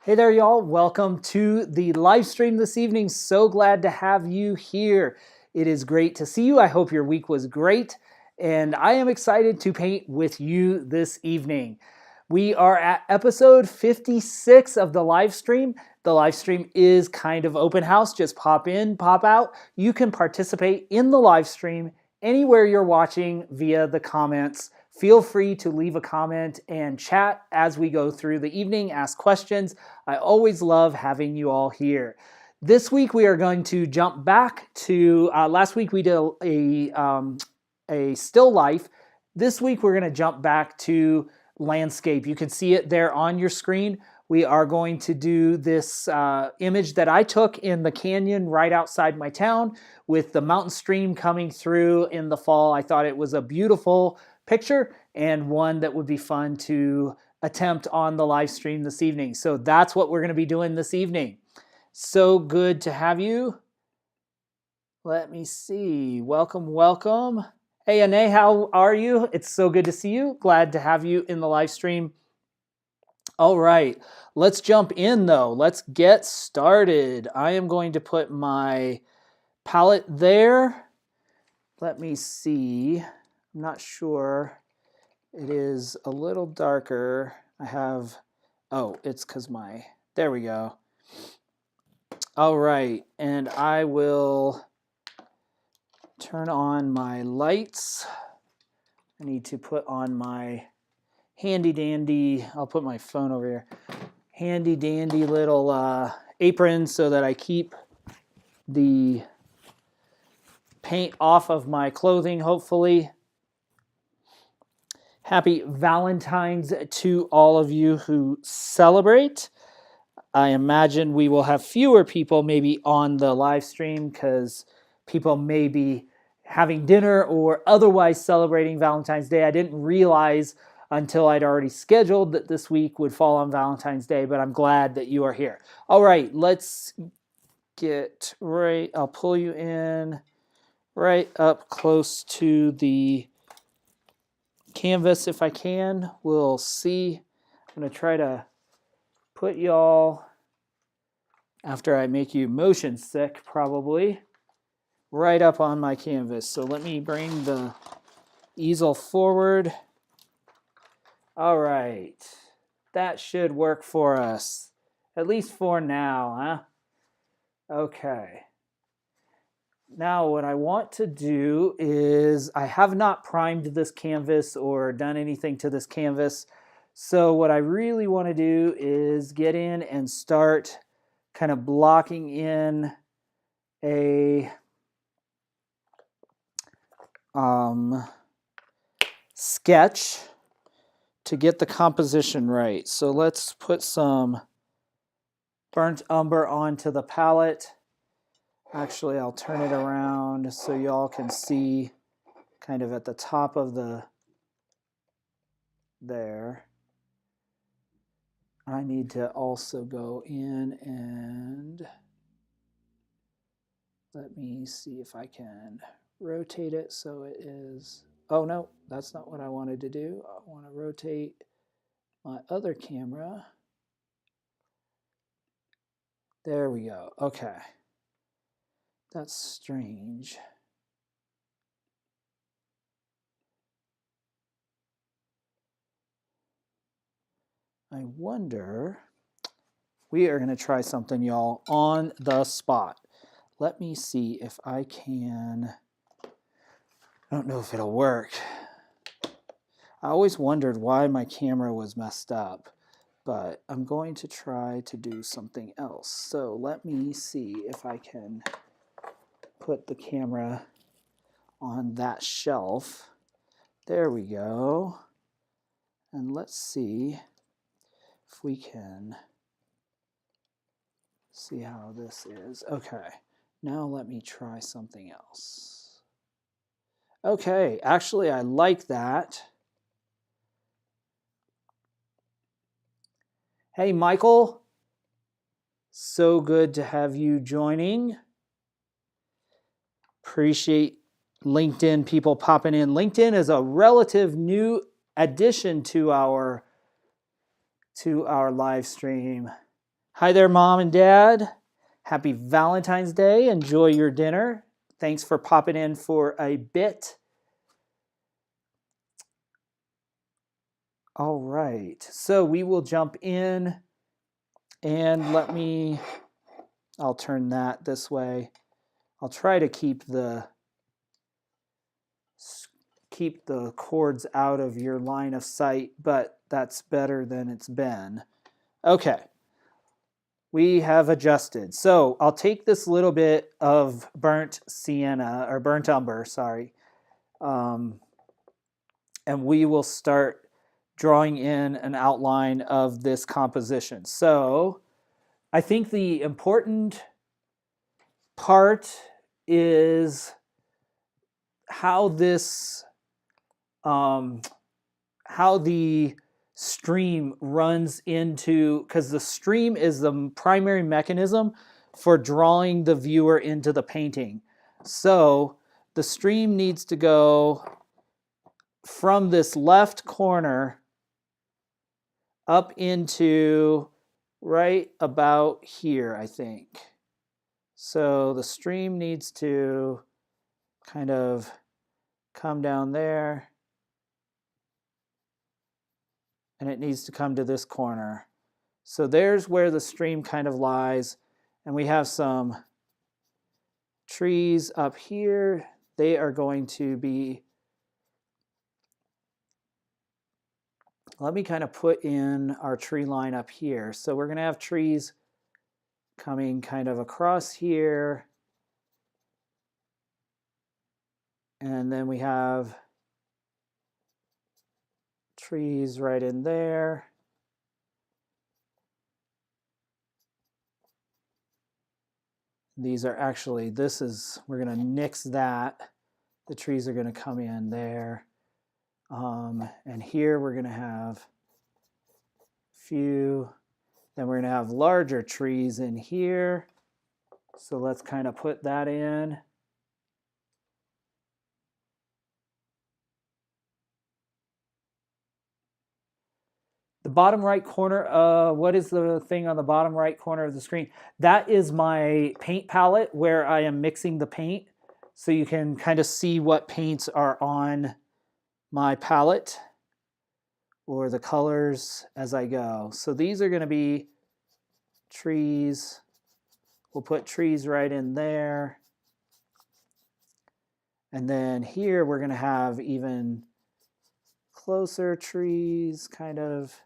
Hey there, y'all. Welcome to the live stream this evening. So glad to have you here. It is great to see you. I hope your week was great, and I am excited to paint with you this evening. We are at episode 56 of the live stream. The live stream is kind of open house. Just pop in, pop out. You can participate in the live stream anywhere you're watching via the comments. Feel free to leave a comment and chat as we go through the evening, ask questions. I always love having you all here. This week we are going to jump back to, last week we did a still life. This week we're going to jump back to landscape. You can see it there on your screen. We are going to do this image that I took in the canyon right outside my town with the mountain stream coming through in the fall. I thought it was a beautiful picture and one that would be fun to attempt on the live stream this evening. So that's what we're going to be doing this evening. So good to have you. Let me see. Welcome, welcome. Hey, Ane, how are you? It's so good to see you. Glad to have you in the live stream. All right, let's jump in though. Let's get started. I am going to put my palette there. Let me see. I'm not sure. It is a little darker. I have, oh, it's because there we go. All right, and I will turn on my lights. I need to put on my handy dandy, I'll put my phone over here, handy dandy little apron so that I keep the paint off of my clothing, hopefully. Happy Valentine's to all of you who celebrate. I imagine we will have fewer people maybe on the live stream because people may be having dinner or otherwise celebrating Valentine's Day. I didn't realize until I'd already scheduled that this week would fall on Valentine's Day, but I'm glad that you are here. All right, let's get right, I'll pull you in right up close to the canvas if I can. We'll see. I'm going to try to put y'all, after I make you motion sick probably, right up on my canvas. So let me bring the easel forward. All right, that should work for us, at least for now, huh? Okay. Now what I want to do is, I have not primed this canvas or done anything to this canvas. So what I really want to do is get in and start kind of blocking in a sketch to get the composition right. So let's put some burnt umber onto the palette. Actually, I'll turn it around so y'all can see kind of at the top of there. I need to also go in and let me see if I can rotate it so it is, oh no, that's not what I wanted to do. I want to rotate my other camera. There we go. Okay. That's strange. I wonder, we are going to try something, y'all, on the spot. Let me see if I can, I don't know if it'll work. I always wondered why my camera was messed up, but I'm going to try to do something else. So let me see if I can put the camera on that shelf. There we go. And let's see if we can see how this is. Okay, now let me try something else. Okay, actually I like that. Hey Michael, so good to have you joining. Appreciate LinkedIn people popping in. LinkedIn is a relative new addition to our live stream. Hi there, Mom and Dad. Happy Valentine's Day. Enjoy your dinner. Thanks for popping in for a bit. All right, so we will jump in and I'll turn that this way. I'll try to keep the cords out of your line of sight, but that's better than it's been. Okay, we have adjusted. So I'll take this little bit of burnt sienna, or burnt umber, sorry, and we will start drawing in an outline of this composition. So I think the important part is how this, how the stream runs into, because the stream is the primary mechanism for drawing the viewer into the painting. So the stream needs to go from this left corner up into right about here, I think. So the stream needs to kind of come down there, and it needs to come to this corner. So there's where the stream kind of lies, and we have some trees up here. They are going to be, let me kind of put in our tree line up here. So we're going to have trees coming kind of across here, and then we have trees right in there. These are actually, we're going to nix that. The trees are going to come in there. And here we're going to have few. Then we're going to have larger trees in here. So let's kind of put that in. The bottom right corner, what is the thing on the bottom right corner of the screen? That is my paint palette where I am mixing the paint. So you can kind of see what paints are on my palette or the colors as I go. So these are going to be trees. We'll put trees right in there. And then here we're going to have even closer trees kind of,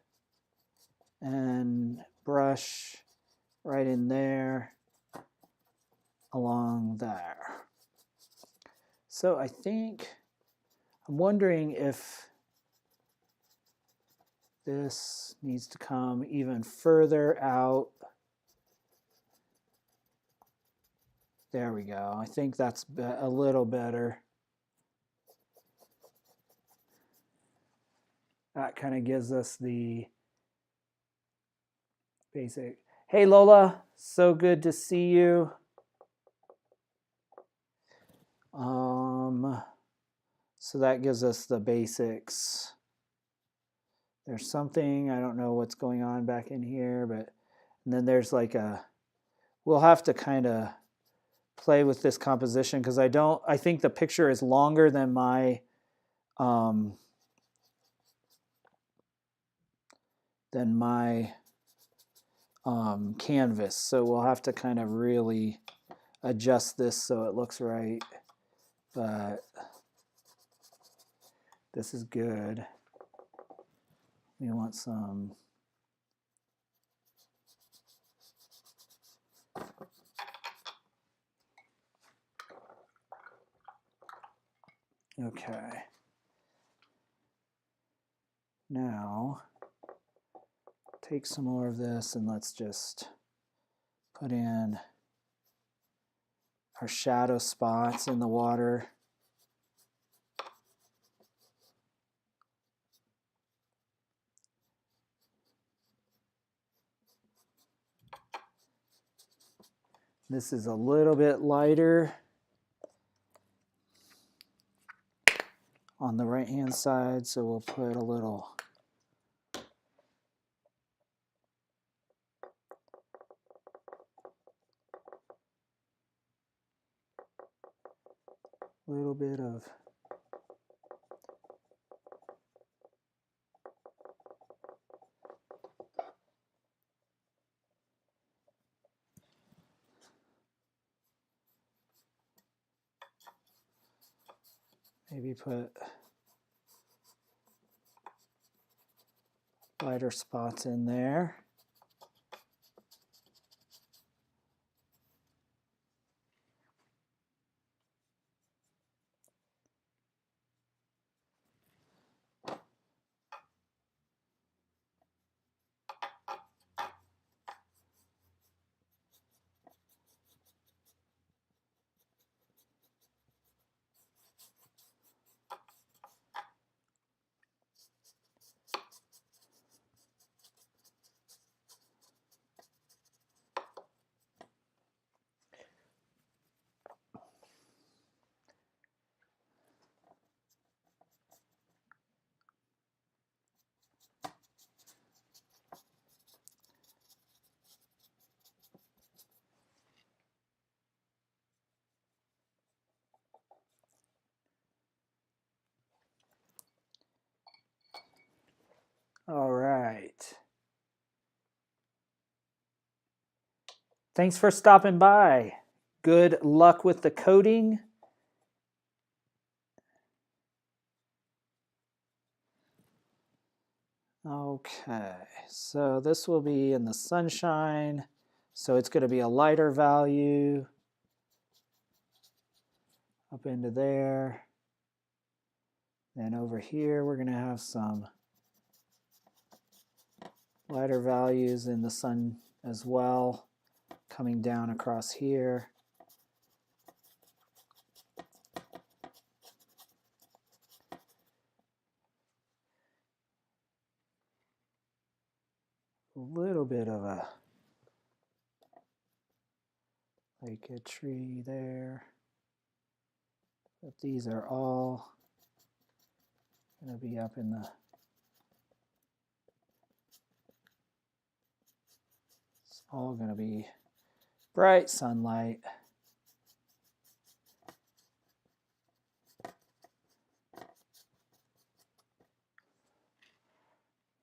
and brush right in there along there. So I think, I'm wondering if this needs to come even further out. There we go. I think that's a little better. That kind of gives us the basic. Hey Lola, so good to see you. So that gives us the basics. There's something, I don't know what's going on back in here, but and then there's like we'll have to kind of play with this composition because I think the picture is longer than my canvas. So we'll have to kind of really adjust this so it looks right. But this is good. We want some. Okay. Now, take some more of this and let's just put in our shadow spots in the water. This is a little bit lighter on the right-hand side, so we'll put a little A little bit of maybe put lighter spots in there. All right. Thanks for stopping by. Good luck with the coding. Okay, so this will be in the sunshine. So it's going to be a lighter value up into there. Then over here, we're going to have some lighter values in the sun as well, coming down across here. A little bit of a, like a tree there. But these are all going to be up in the, it's all going to be bright sunlight.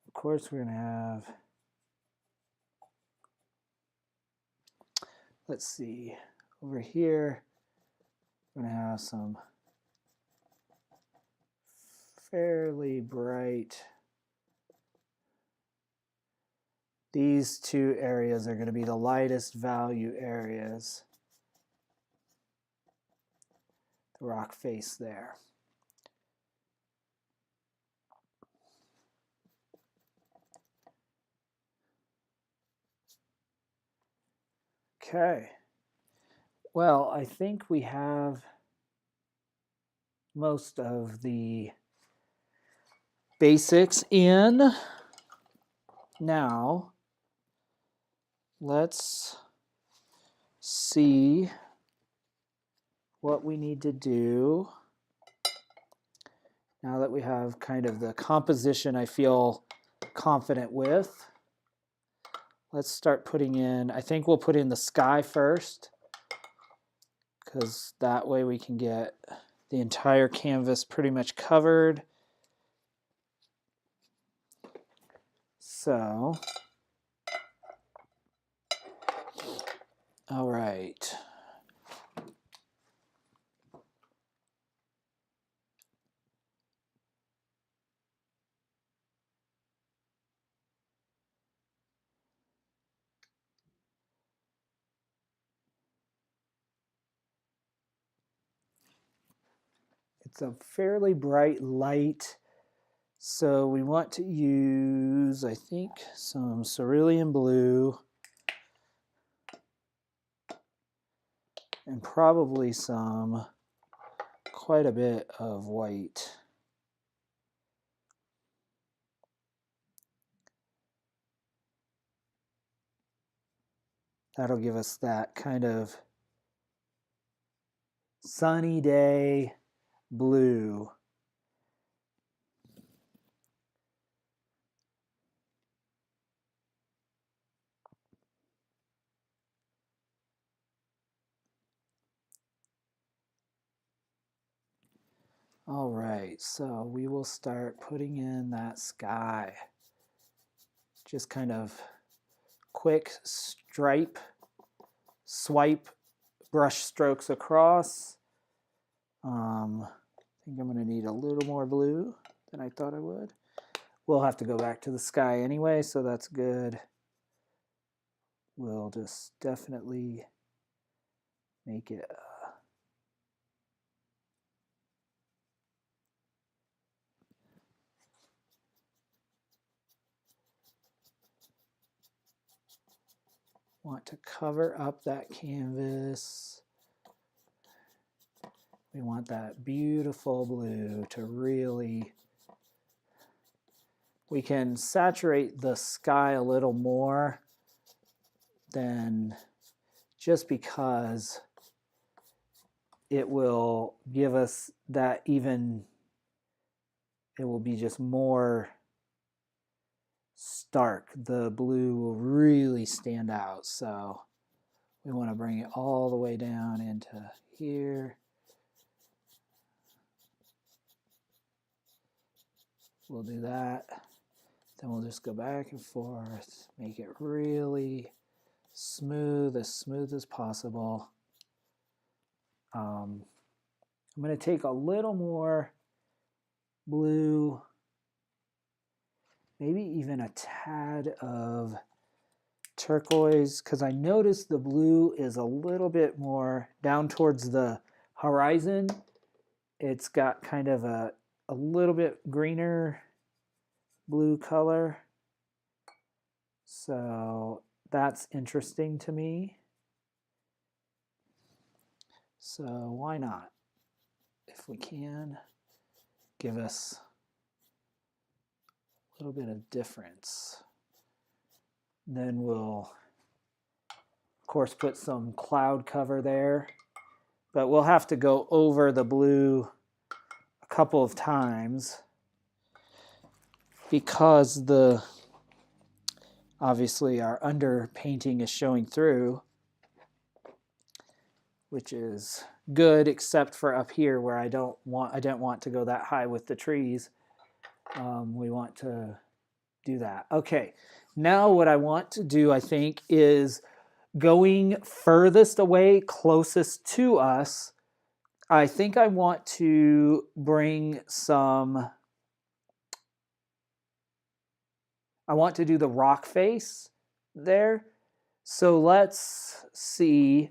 Of course, we're going to have, let's see, over here, we're going to have some fairly bright. These two areas are going to be the lightest value areas. The rock face there. Okay. Well, I think we have most of the basics in. Now, let's see what we need to do. Now that we have kind of the composition I feel confident with, let's start putting in, I think we'll put in the sky first, because that way we can get the entire canvas pretty much covered. So, all right. It's a fairly bright light, so we want to use, I think, some cerulean blue and probably quite a bit of white. That'll give us that kind of sunny day blue. All right, so we will start putting in that sky. Just kind of quick swipe brush strokes across. I think I'm going to need a little more blue than I thought I would. We'll have to go back to the sky anyway, so that's good. We'll just definitely make it want to cover up that canvas. We want that beautiful blue to really, we can saturate the sky a little more than just because it will give us that even, it will be just more stark. The blue will really stand out. So we want to bring it all the way down into here. We'll do that. Then we'll just go back and forth, make it really smooth as possible. I'm going to take a little more blue, maybe even a tad of turquoise, because I noticed the blue is a little bit more down towards the horizon. It's got kind of a little bit greener blue color. So that's interesting to me. So why not? If we can, give us a little bit of difference. Then we'll, of course, put some cloud cover there. But we'll have to go over the blue a couple of times because obviously our underpainting is showing through, which is good, except for up here where I don't want to go that high with the trees. We want to do that. Okay, now what I want to do, I think, is going furthest away, closest to us. I think I want to bring some, I want to do the rock face there. So let's see.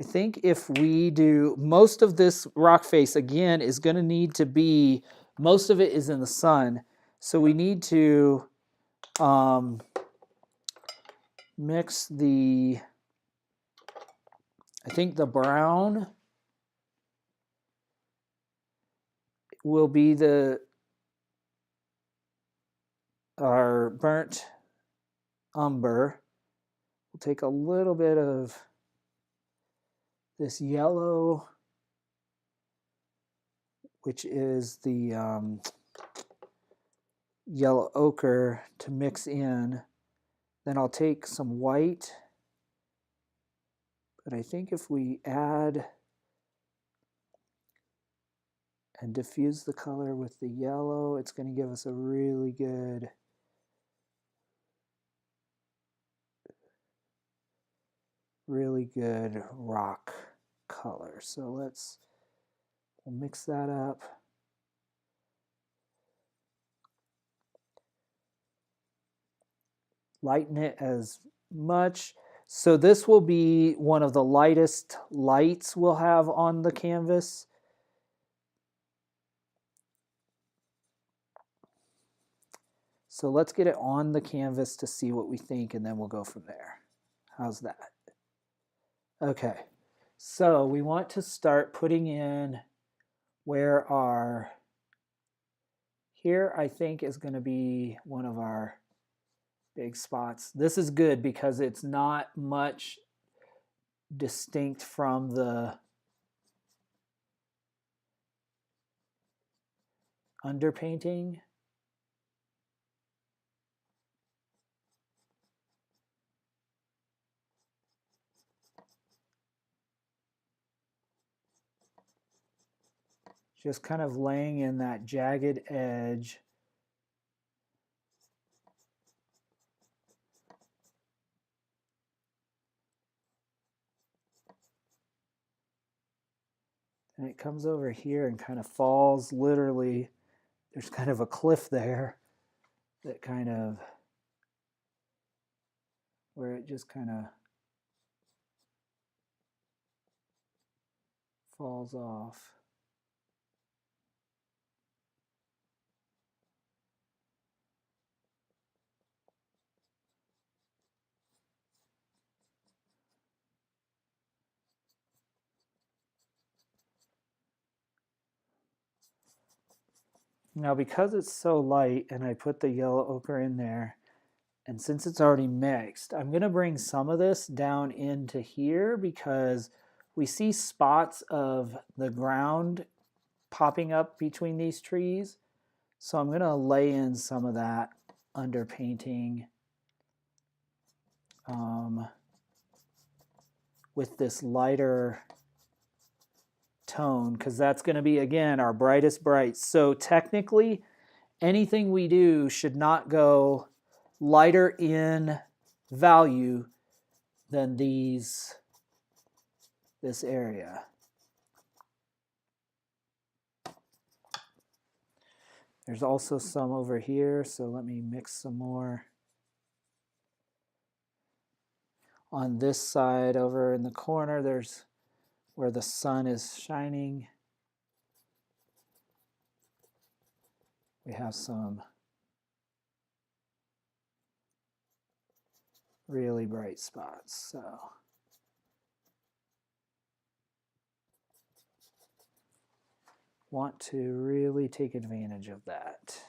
I think if we do, most of this rock face, again, is going to need to be, most of it is in the sun. So we need to mix the, I think the brown will be our burnt umber. We'll take a little bit of this yellow, which is the yellow ochre, to mix in. Then I'll take some white, but I think if we add and diffuse the color with the yellow, it's going to give us a really good rock color. So we'll mix that up. Lighten it as much. So this will be one of the lightest lights we'll have on the canvas. So let's get it on the canvas to see what we think, and then we'll go from there. How's that? Okay, so we want to start putting in where our, here I think is going to be one of our big spots. This is good because it's not much distinct from the underpainting. Just kind of laying in that jagged edge. And it comes over here and kind of falls literally. There's kind of a cliff there that kind of, where it just kind of falls off. Now, because it's so light and I put the yellow ochre in there, and since it's already mixed, I'm going to bring some of this down into here because we see spots of the ground popping up between these trees. So I'm going to lay in some of that under painting with this lighter tone, because that's going to be, again, our brightest brights. So technically, anything we do should not go lighter in value than this area. There's also some over here, so let me mix some more. On this side over in the corner, there's where the sun is shining. We have some really bright spots. So want to really take advantage of that.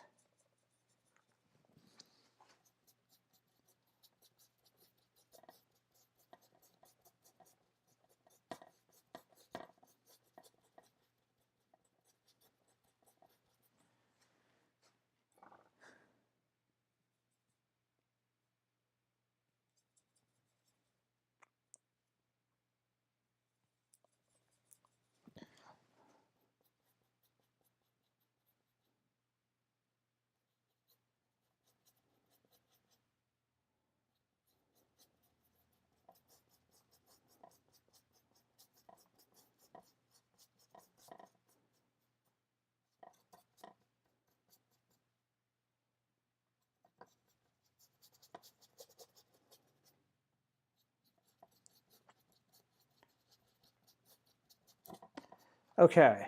Okay.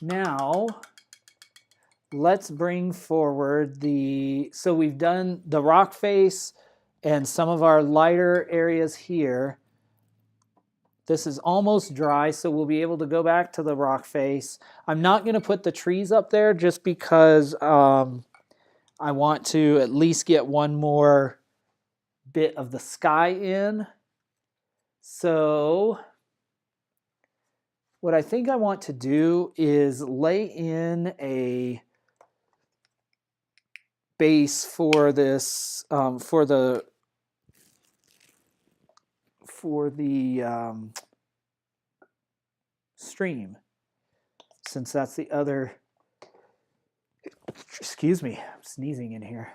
Now, let's bring forward so we've done the rock face and some of our lighter areas here. This is almost dry, so we'll be able to go back to the rock face. I'm not going to put the trees up there just because I want to at least get one more bit of the sky in. So what I think I want to do is lay in a base for this, for the stream, since that's the other, excuse me, I'm sneezing in here.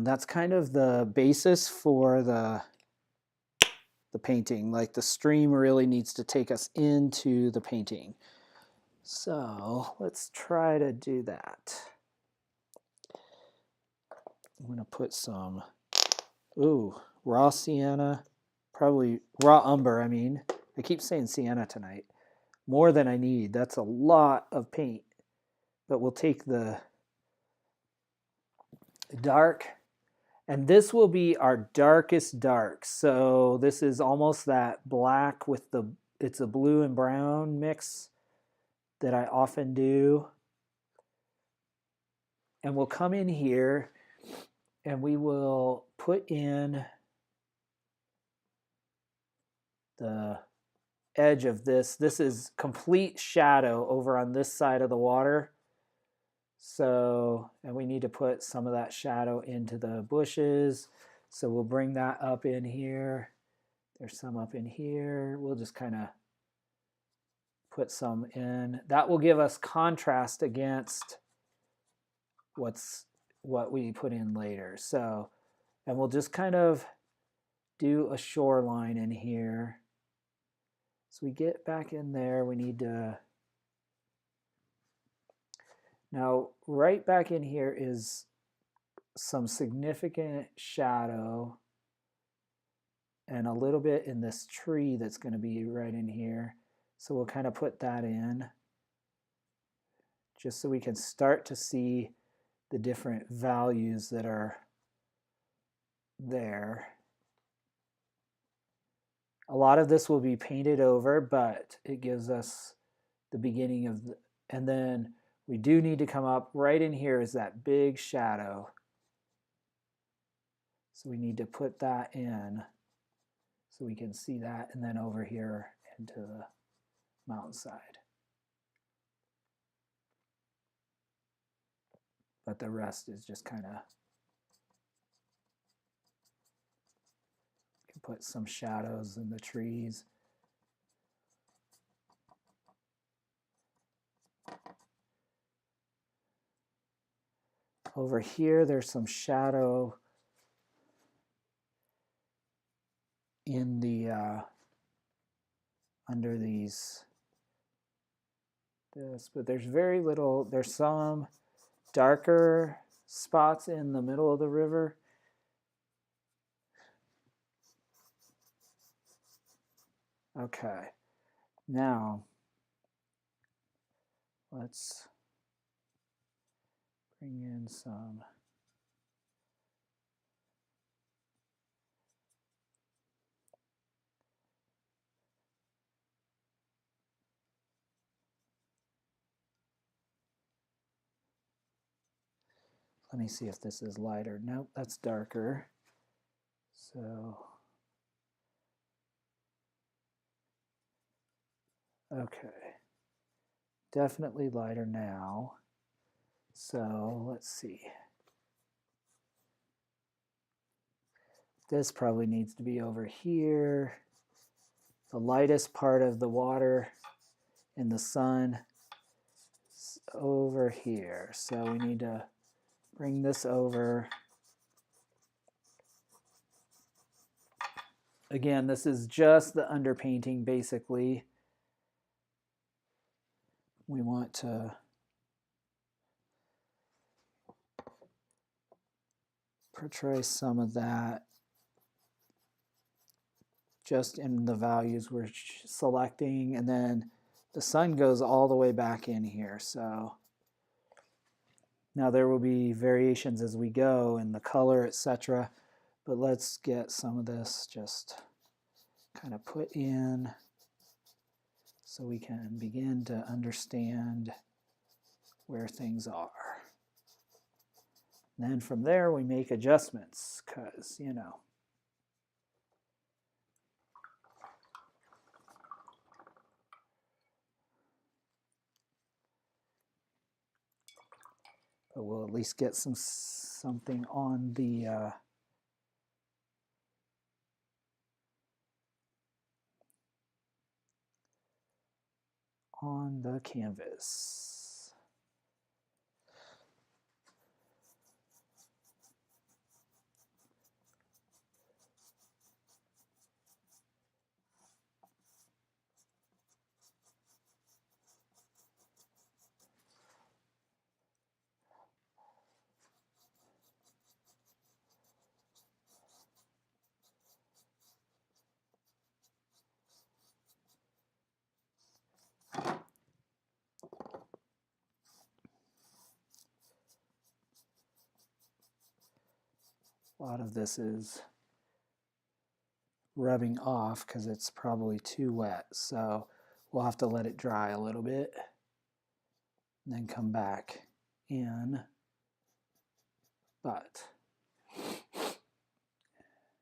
That's kind of the basis for the painting. Like the stream really needs to take us into the painting. So let's try to do that. I'm going to put some, raw sienna, probably raw umber, I mean. I keep saying sienna tonight. More than I need. That's a lot of paint. But we'll take the dark, and this will be our darkest dark. So this is almost that black with it's a blue and brown mix that I often do. And we'll come in here and we will put in the edge of this. This is complete shadow over on this side of the water. So, and we need to put some of that shadow into the bushes. So we'll bring that up in here. There's some up in here. We'll just kind of put some in. That will give us contrast against what we put in later. So, and we'll just kind of do a shoreline in here. So we get back in there, we need to, now right back in here is some significant shadow and a little bit in this tree that's going to be right in here. So we'll kind of put that in just so we can start to see the different values that are there. A lot of this will be painted over, but it gives us the beginning of the, and then we do need to come up right in here is that big shadow. So we need to put that in so we can see that, and then over here into the mountainside. But the rest is just kind of, you can put some shadows in the trees. Over here, there's some shadow in the under these but there's very little. There's some darker spots in the middle of the river. Okay, now let's bring in some. Let me see if this is lighter. Nope, that's darker. So, okay. Definitely lighter now. So, let's see. This probably needs to be over here. The lightest part of the water in the sun is over here. So we need to bring this over. Again, this is just the underpainting basically. We want to portray some of that just in the values we're selecting, and then the sun goes all the way back in here. So now there will be variations as we go in the color, etc. But let's get some of this just kind of put in so we can begin to understand where things are. And then from there we make adjustments because, you know. But we'll at least get something on the canvas. A lot of this is rubbing off because it's probably too wet. So we'll have to let it dry a little bit and then come back in. But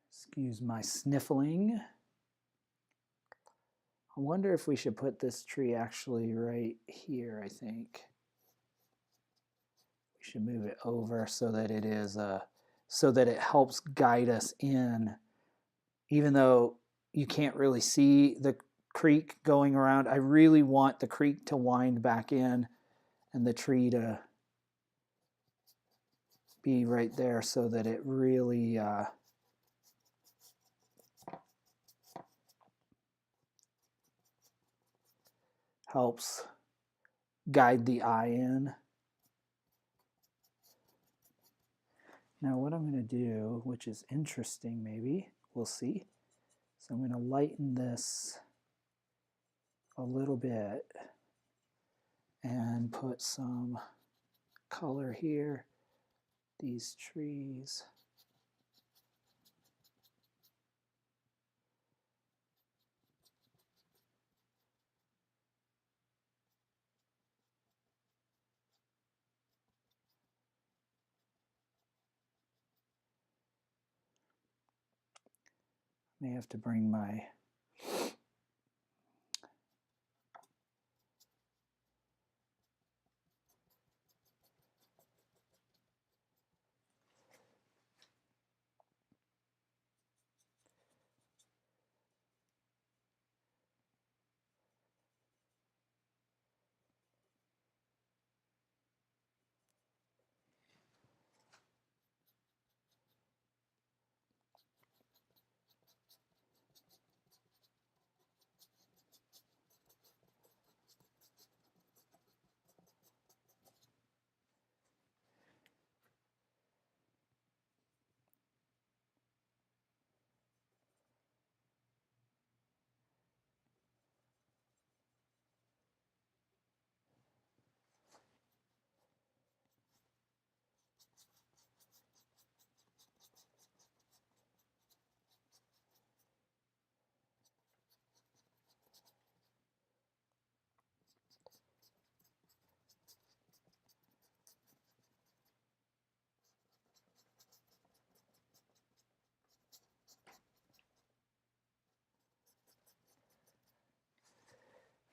excuse my sniffling. I wonder if we should put this tree actually right here, I think. We should move it over so that it is so that it helps guide us in, even though you can't really see the creek going around. I really want the creek to wind back in and the tree to be right there so that it really helps guide the eye in. Now what I'm going to do, which is interesting maybe, we'll see. So I'm going to lighten this a little bit and put some color here. These trees. May have to bring my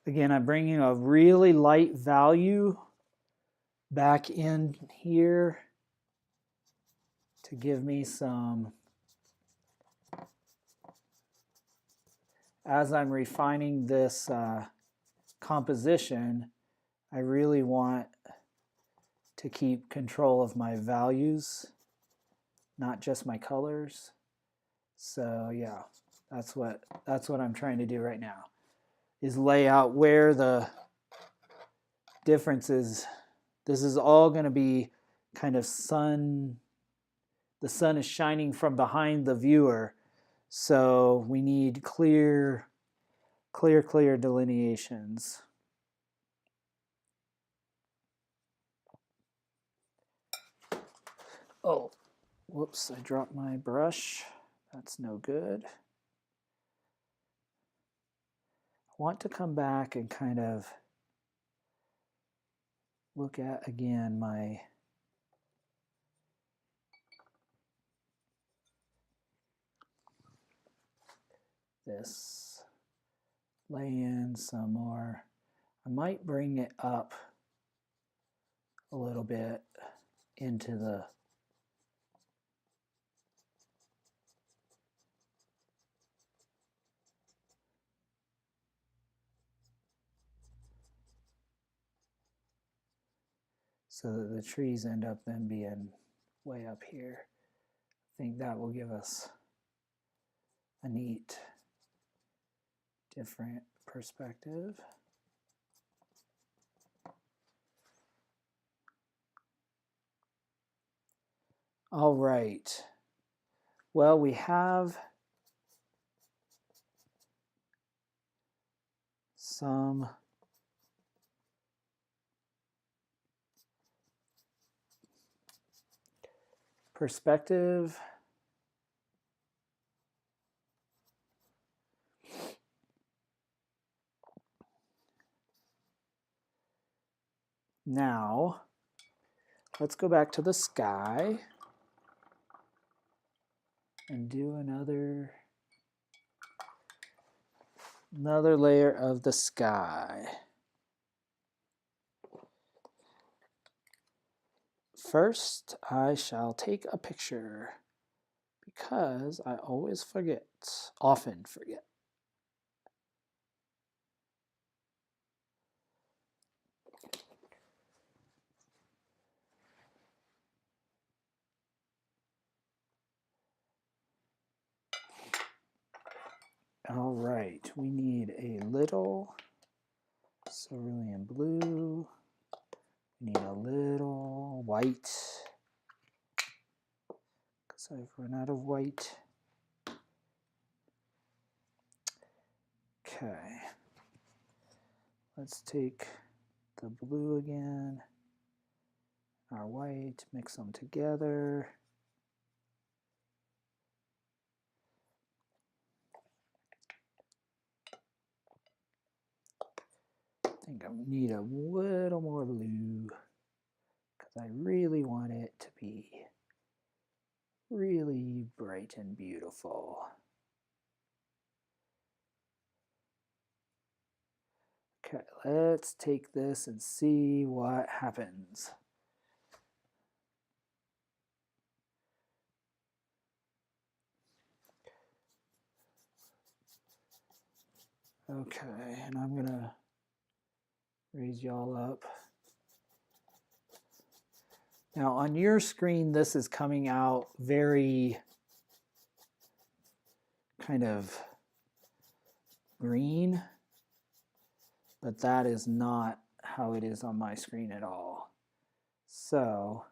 again, I'm bringing a really light value back in here to give me some, as I'm refining this composition, I really want to keep control of my values, not just my colors. So yeah, that's what I'm trying to do right now, is lay out where the difference is. This is all going to be kind of the sun is shining from behind the viewer, so we need clear delineations. Oh, whoops, I dropped my brush. That's no good. I want to come back and kind of look at again my this, lay in some more. I might bring it up a little bit into the so that the trees end up then being way up here. I think that will give us a neat, different perspective. All right. Well, we have some perspective. Now, let's go back to the sky and do another layer of the sky. First, I shall take a picture because I always forget, often forget. All right, we need a little cerulean blue. We need a little white, because I've run out of white. Okay, let's take the blue again, our white, mix them together. I think I need a little more blue because I really want it to be really bright and beautiful. Okay, let's take this and see what happens. Okay, and I'm gonna raise y'all up. Now on your screen, this is coming out very kind of green, but that is not how it is on my screen at all. So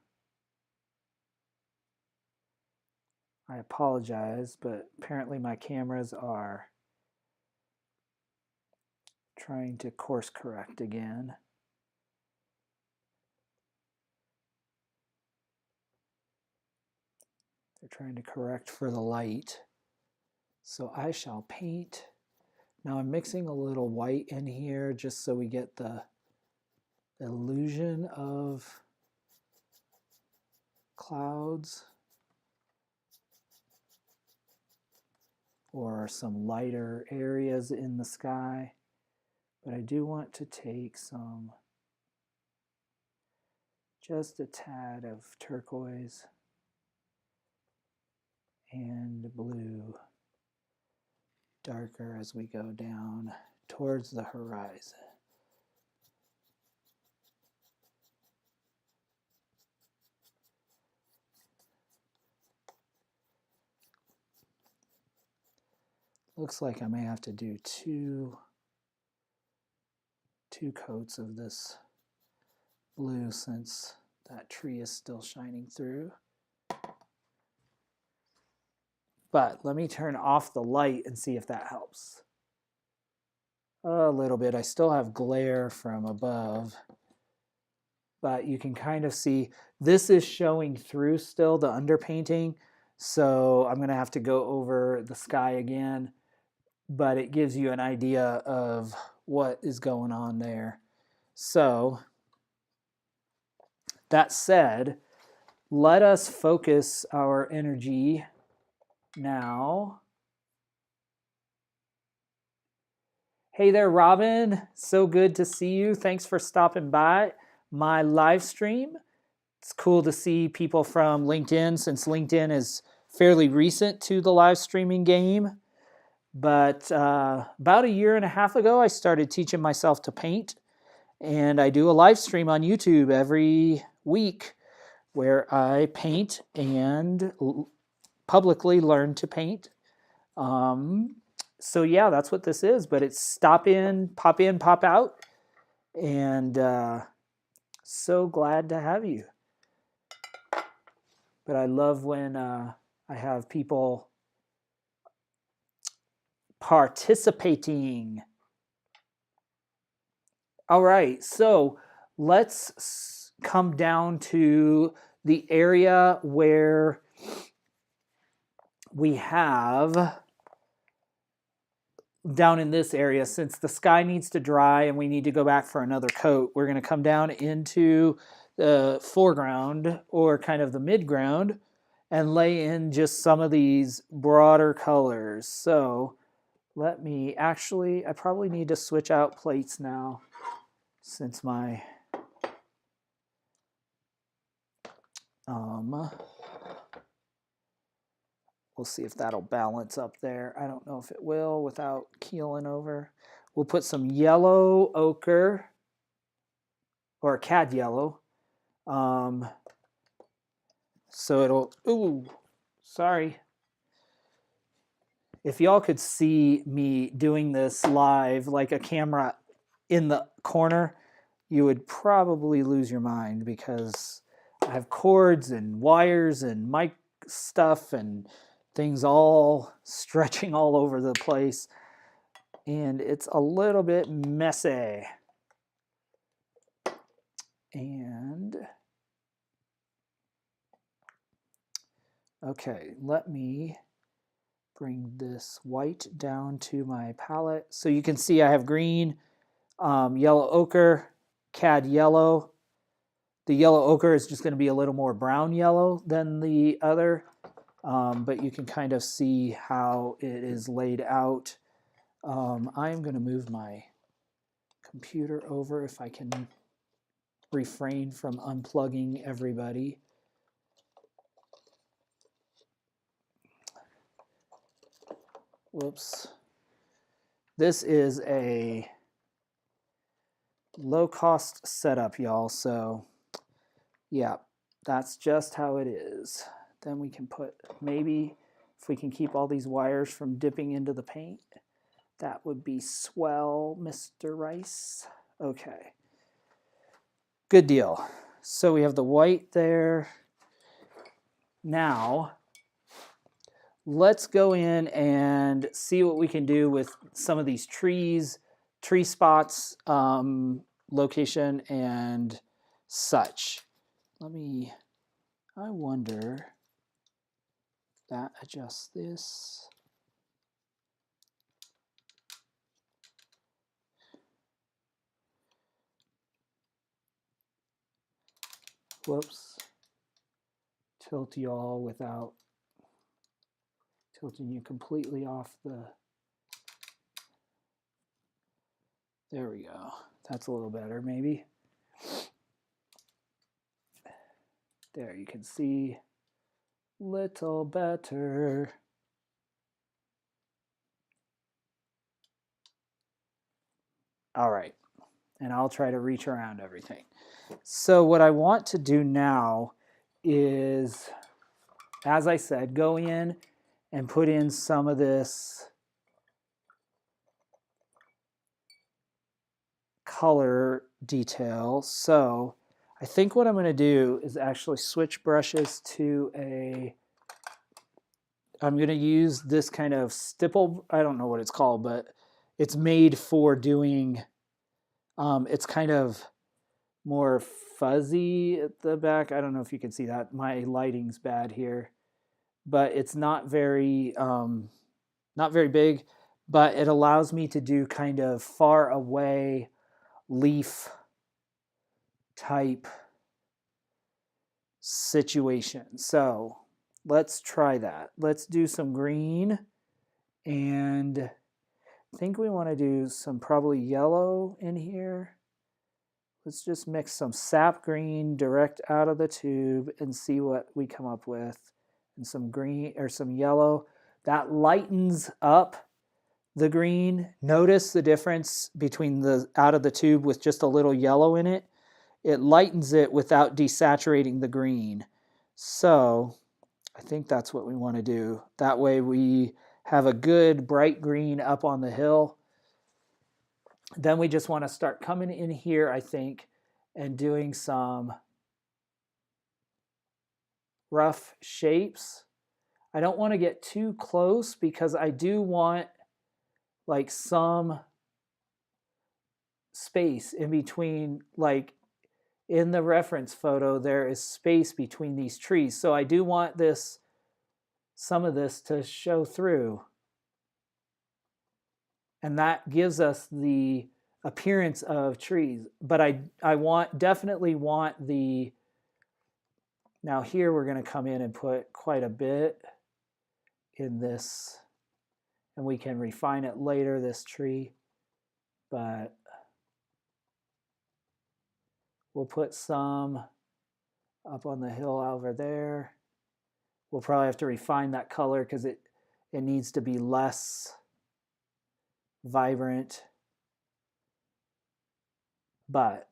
I apologize, but apparently my cameras are trying to course correct again. They're trying to correct for the light. So I shall paint. Now I'm mixing a little white in here just so we get the illusion of clouds or some lighter areas in the sky. But I do want to take some, just a tad of turquoise and blue, darker as we go down towards the horizon. Looks like I may have to do two coats of this blue since that tree is still shining through. But let me turn off the light and see if that helps. A little bit. I still have glare from above, but you can kind of see this is showing through still, the underpainting. So I'm going to have to go over the sky again, but it gives you an idea of what is going on there. So that said, let us focus our energy now. Hey there, Robin. So good to see you. Thanks for stopping by my live stream. It's cool to see people from LinkedIn, since LinkedIn is fairly recent to the live streaming game. But about a year and a half ago, I started teaching myself to paint. And I do a live stream on YouTube every week where I paint and publicly learn to paint. So yeah, that's what this is, but it's stop in, pop out. And so glad to have you. But I love when I have people participating. All right, so let's come down to the area where we have, down in this area, since the sky needs to dry and we need to go back for another coat, we're going to come down into the foreground or kind of the midground and lay in just some of these broader colors. So let me actually, I probably need to switch out plates now since my we'll see if that'll balance up there. I don't know if it will without keeling over. We'll put some yellow ochre or cad yellow. So it'll, ooh, sorry. if y'all could see me doing this live, like a camera in the corner, you would probably lose your mind, because I have cords and wires and mic stuff and things all stretching all over the place, and it's a little bit messy. And okay, let me bring this white down to my palette. So you can see I have green, yellow ochre, cad yellow. The yellow ochre is just going to be a little more brown yellow than the other, but you can kind of see how it is laid out. I am going to move my computer over if I can refrain from unplugging everybody. Whoops. This is a low-cost setup, y'all, so yeah, that's just how it is. Then we can put, maybe if we can keep all these wires from dipping into the paint, that would be swell, Mr. Rice. Okay, good deal. So we have the white there. Now, let's go in and see what we can do with some of these trees, tree spots, location, and such. I wonder, that adjusts this. Whoops. Tilt y'all without tilting you completely off the, there we go. That's a little better, maybe. There, you can see little better. All right, and I'll try to reach around everything. So what I want to do now is, as I said, go in and put in some of this color detail. So I think what I'm going to do is actually switch brushes to I'm going to use this kind of stipple, I don't know what it's called, but it's made for doing, it's kind of more fuzzy at the back. I don't know if you can see that. My lighting's bad here, but it's not very big, but it allows me to do kind of far away leaf type situation. So let's try that. Let's do some green, and I think we want to do some probably yellow in here. Let's just mix some sap green direct out of the tube and see what we come up with. And some green or some yellow. That lightens up the green. Notice the difference between the out of the tube with just a little yellow in it. It lightens it without desaturating the green. So I think that's what we want to do. That way we have a good bright green up on the hill. Then we just want to start coming in here, I think, and doing some rough shapes. I don't want to get too close because I do want like some space in between, like in the reference photo, there is space between these trees. So I do want this, some of this to show through. And that gives us the appearance of trees. But I definitely want the, now here we're going to come in and put quite a bit in this, and we can refine it later, this tree. But we'll put some up on the hill over there. We'll probably have to refine that color because it needs to be less vibrant. But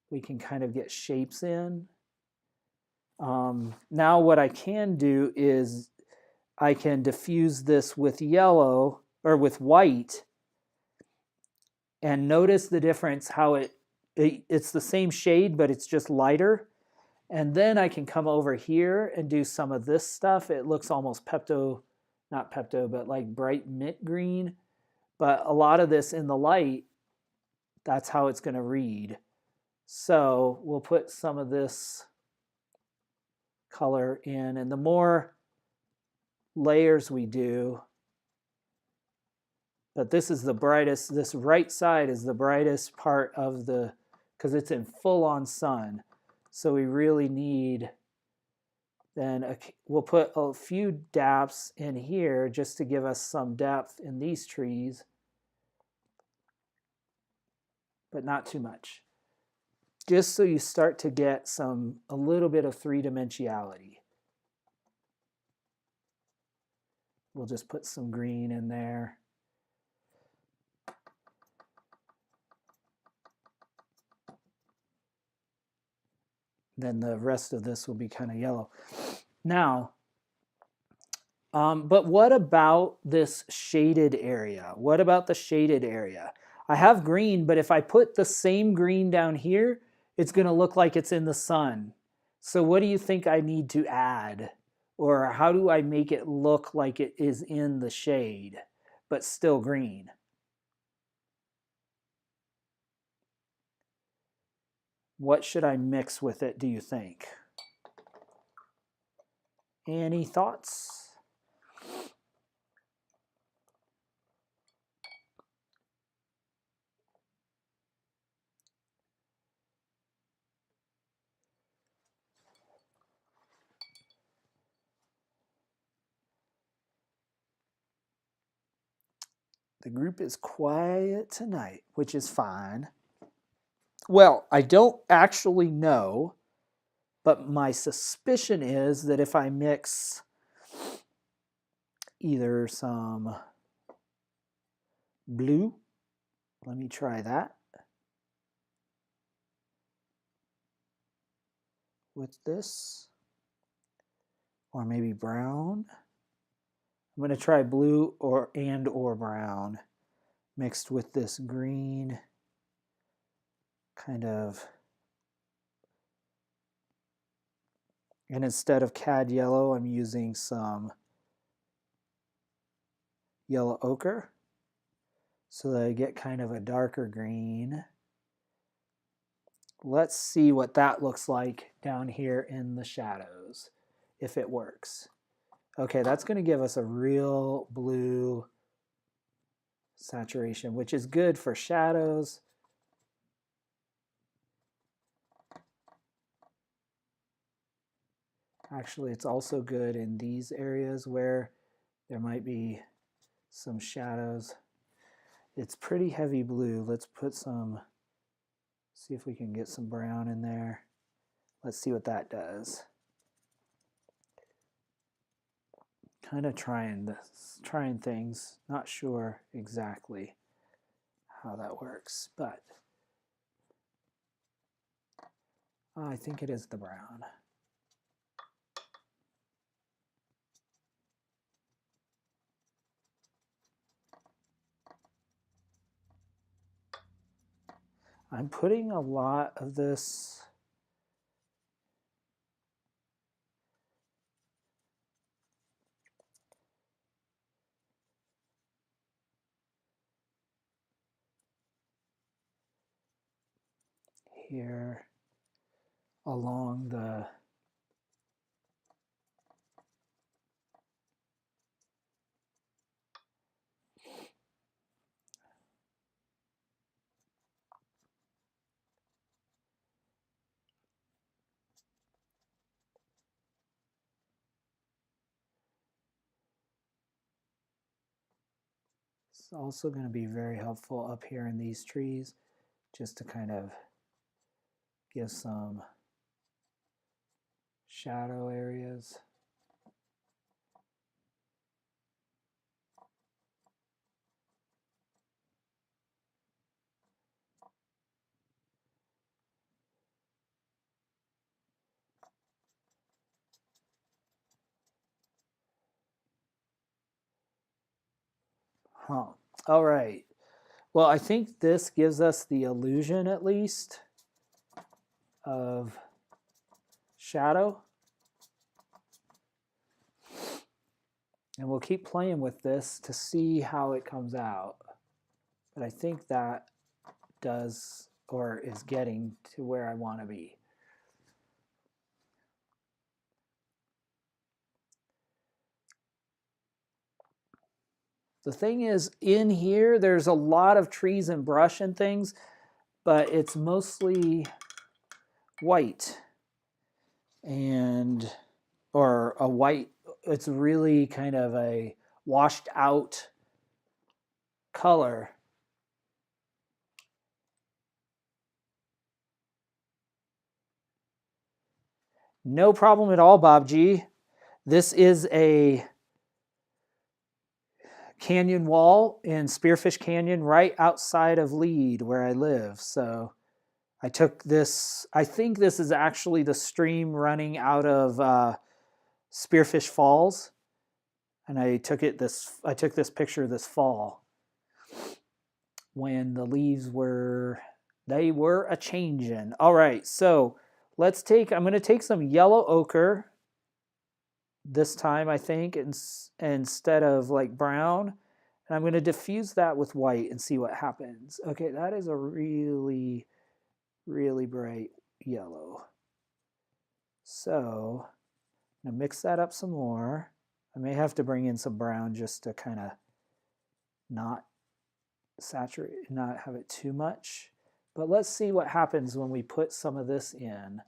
we can kind of get shapes in. Now what I can do is I can diffuse this with yellow or with white, and notice the difference how it's the same shade, but it's just lighter. And then I can come over here and do some of this stuff. It looks almost not Pepto, but like bright mint green. But a lot of this in the light, that's how it's going to read. So we'll put some of this color in, and the more layers we do, but this is the brightest, this right side is the brightest part of the, because it's in full on sun. So we really need, then we'll put a few daps in here just to give us some depth in these trees, but not too much. Just so you start to get a little bit of three-dimensionality. We'll just put some green in there. Then the rest of this will be kind of yellow. Now, but what about this shaded area? What about the shaded area? I have green, but if I put the same green down here, it's going to look like it's in the sun. So what do you think I need to add? Or how do I make it look like it is in the shade, but still green? What should I mix with it, do you think? Any thoughts? The group is quiet tonight, which is fine. Well, I don't actually know, but my suspicion is that if I mix either some blue, let me try that, with this, or maybe brown. I'm going to try blue or brown mixed with this green kind of, and instead of cad yellow, I'm using some yellow ochre so that I get kind of a darker green. Let's see what that looks like down here in the shadows, if it works. Okay, that's going to give us a real blue saturation, which is good for shadows. Actually, it's also good in these areas where there might be some shadows. It's pretty heavy blue. Let's put some, see if we can get some brown in there. Let's see what that does. Kind of trying things, not sure exactly how that works, but I think it is the brown. I'm putting a lot of this here along the it's also going to be very helpful up here in these trees, just to kind of give some shadow areas. Huh. All right. Well, I think this gives us the illusion, at least, of shadow. And we'll keep playing with this to see how it comes out. But I think that does, or is getting to where I want to be. The thing is, in here, there's a lot of trees and brush and things, but it's mostly white. And, or a white, it's really kind of a washed out color. No problem at all, Bob G. This is a canyon wall in Spearfish Canyon right outside of Lead where I live. So I took this, I think this is actually the stream running out of Spearfish Falls. And I took this picture this fall when the leaves were, they were a changin'. All right, so I'm gonna take some yellow ochre this time, I think, instead of like brown. And I'm going to diffuse that with white and see what happens. Okay, that is a really, really bright yellow. So I'm going to mix that up some more. I may have to bring in some brown just to kind of not saturate, not have it too much. But let's see what happens when we put some of this in.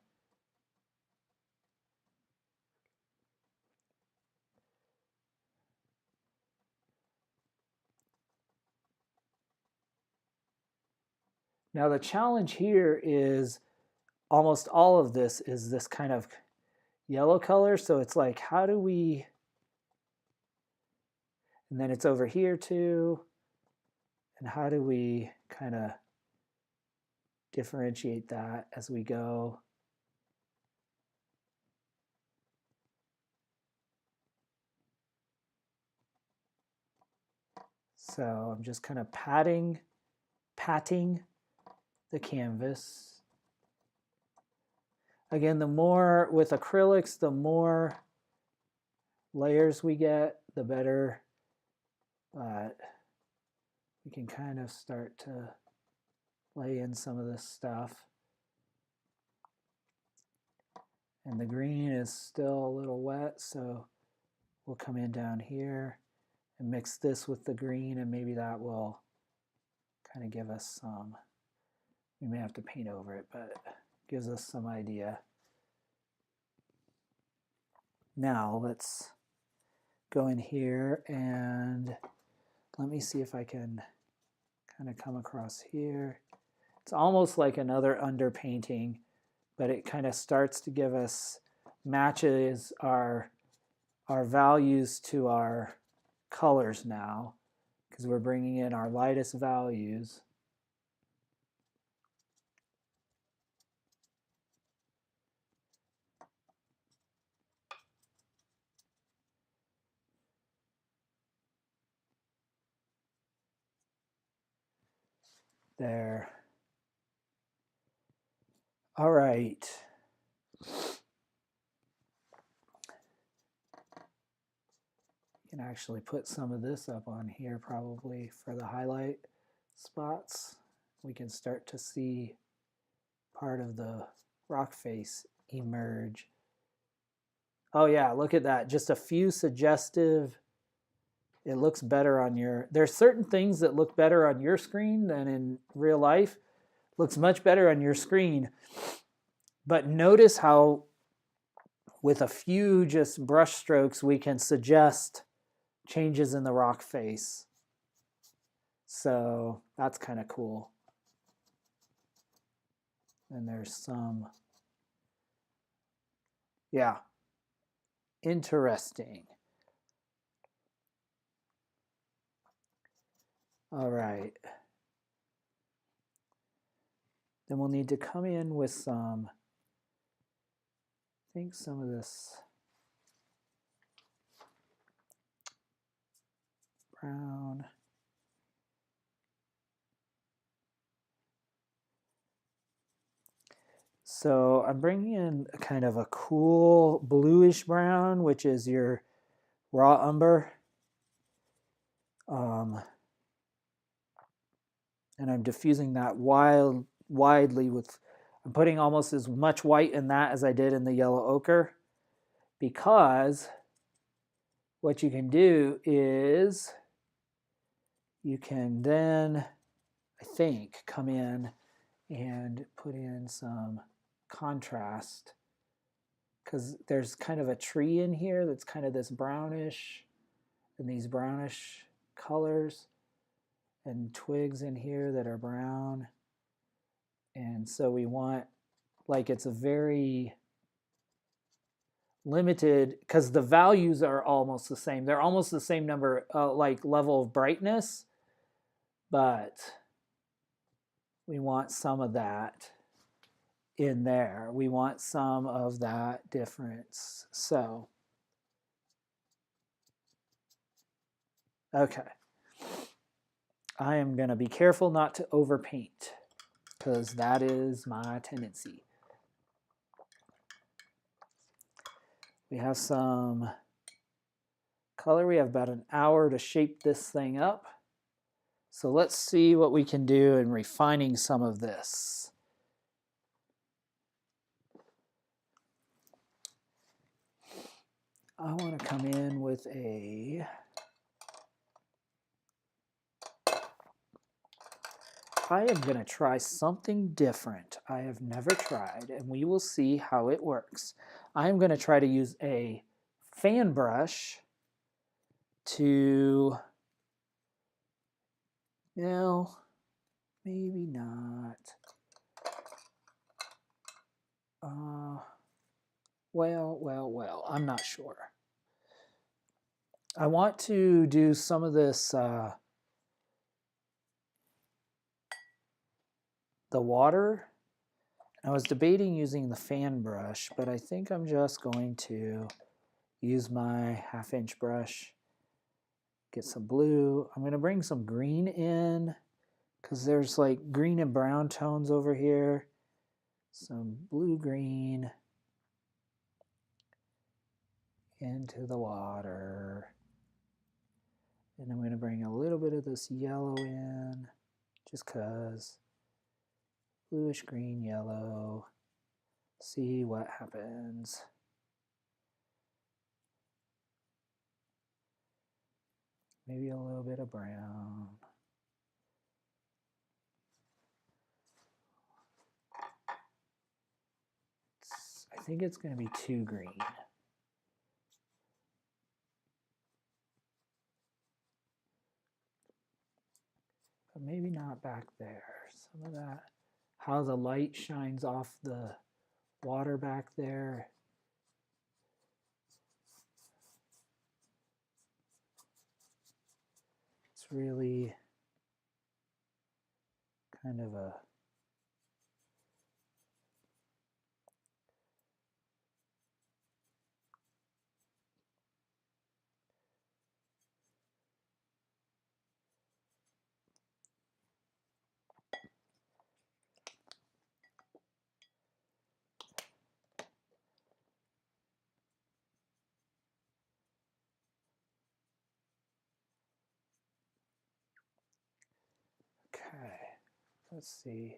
Now the challenge here is almost all of this is this kind of yellow color. So it's like, how do we, and then it's over here too. And how do we kind of differentiate that as we go? So I'm just kind of patting the canvas. Again, the more with acrylics, the more layers we get, the better. But we can kind of start to lay in some of this stuff. And the green is still a little wet, so we'll come in down here and mix this with the green, and maybe that will kind of give us some, we may have to paint over it, but it gives us some idea. Now let's go in here and let me see if I can kind of come across here. It's almost like another underpainting, but it kind of starts to give us, matches our values to our colors now, because we're bringing in our lightest values. There. All right. You can actually put some of this up on here probably for the highlight spots. We can start to see part of the rock face emerge. Oh yeah, look at that. Just a few suggestive, it looks better on your, there's certain things that look better on your screen than in real life. Looks much better on your screen. But notice how with a few just brush strokes, we can suggest changes in the rock face. So that's kind of cool. And there's some, yeah, interesting. All right. Then we'll need to come in with some, I think some of this brown. So I'm bringing in kind of a cool bluish brown, which is your raw umber. And I'm diffusing that widely with, I'm putting almost as much white in that as I did in the yellow ochre, because what you can do is you can then, I think, come in and put in some contrast, because there's kind of a tree in here that's kind of this brownish and these brownish colors, and twigs in here that are brown. And so we want, like, it's a very limited, because the values are almost the same. They're almost the same number, like level of brightness, but we want some of that in there. We want some of that difference. So, okay. I am going to be careful not to overpaint, because that is my tendency. We have some color. We have about an hour to shape this thing up. So let's see what we can do in refining some of this. I want to come in with a, I am going to try something different I have never tried, and we will see how it works. I'm going to try to use a fan brush to, no, maybe not. Well, I'm not sure. I want to do some of this, the water. I was debating using the fan brush, but I think I'm just going to use my 1/2-inch brush, get some blue. I'm going to bring some green in, because there's like green and brown tones over here. Some blue-green into the water. And I'm going to bring a little bit of this yellow in, just because. Bluish, green, yellow. See what happens. Maybe a little bit of brown. I think it's going to be too green. But maybe not back there. Some of that, how the light shines off the water back there. It's really kind of a, okay, let's see.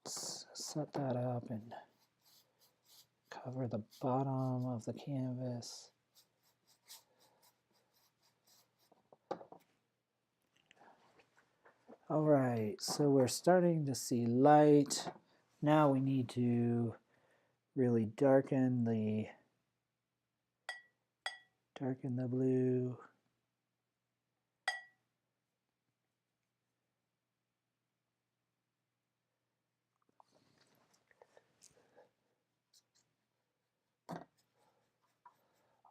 Let's set that up and cover the bottom of the canvas. All right, so we're starting to see light. Now we need to really darken the blue.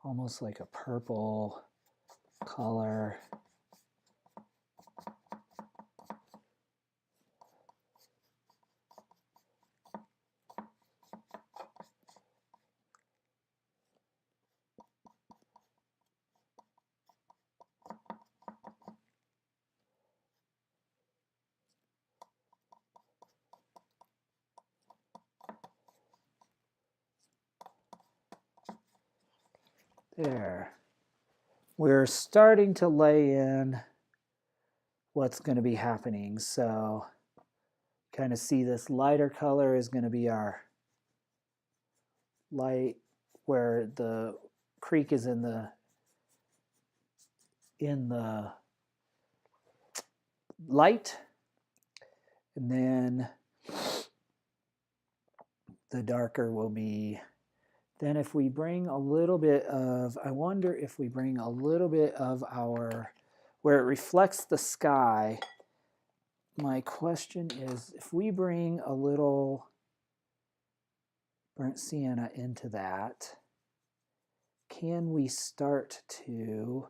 Almost like a purple color. There. We're starting to lay in what's going to be happening. So kind of see this lighter color is going to be our light where the creek is in the light, and then the darker will be. Then if we bring a little bit of, I wonder if we bring a little bit of our, where it reflects the sky, my question is if we bring a little burnt sienna into that, can we start to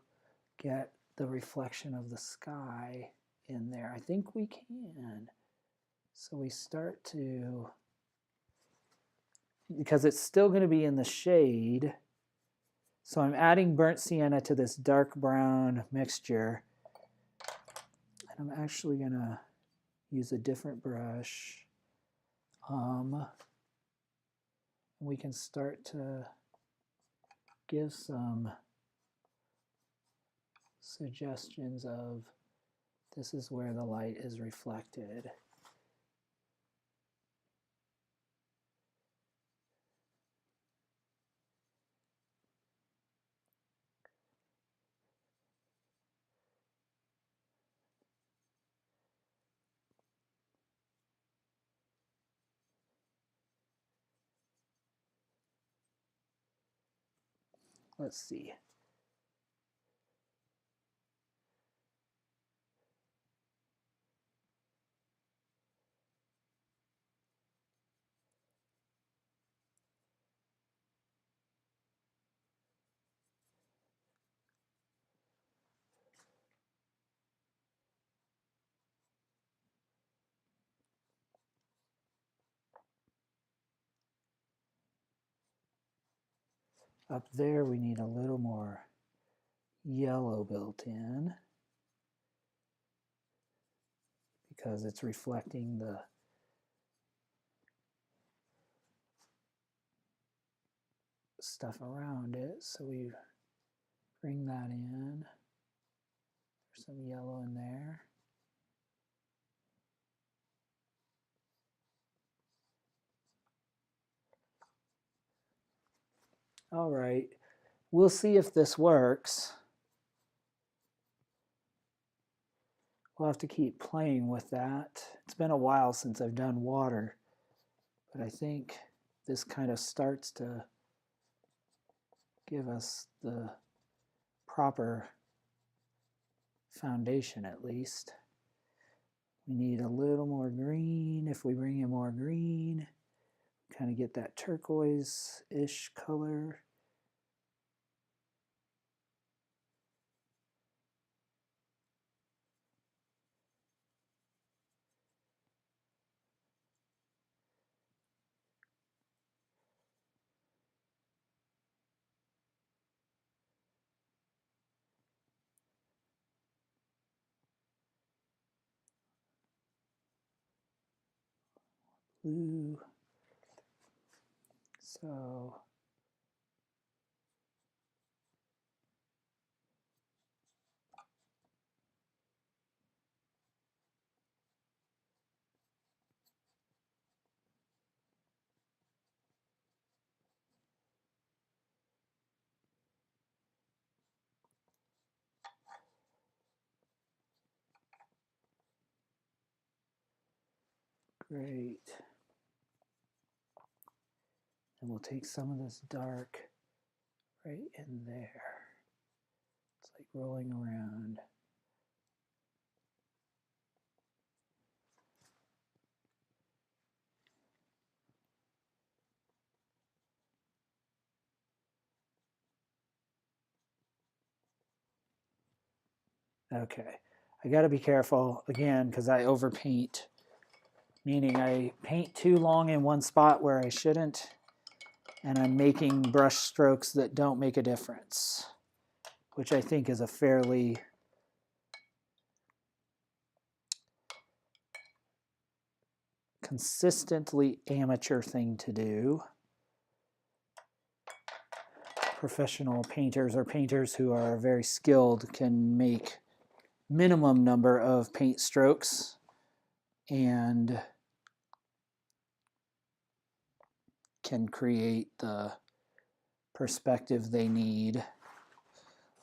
get the reflection of the sky in there? I think we can. So we start to, because it's still going to be in the shade. So I'm adding burnt sienna to this dark brown mixture. And I'm actually going to use a different brush. We can start to give some suggestions of this is where the light is reflected. Let's see. Up there we need a little more yellow built in because it's reflecting the stuff around it. So we bring that in. There's some yellow in there. All right, we'll see if this works. We'll have to keep playing with that. It's been a while since I've done water, but I think this kind of starts to give us the proper foundation at least. We need a little more green. If we bring in more green, kind of get that turquoise-ish color. Blue. So great. And we'll take some of this dark right in there. It's like rolling around. Okay, I got to be careful again because I overpaint, meaning I paint too long in one spot where I shouldn't, and I'm making brush strokes that don't make a difference, which I think is a fairly consistently amateur thing to do. professional painters or painters who are very skilled can make minimum number of paint strokes and can create the perspective they need.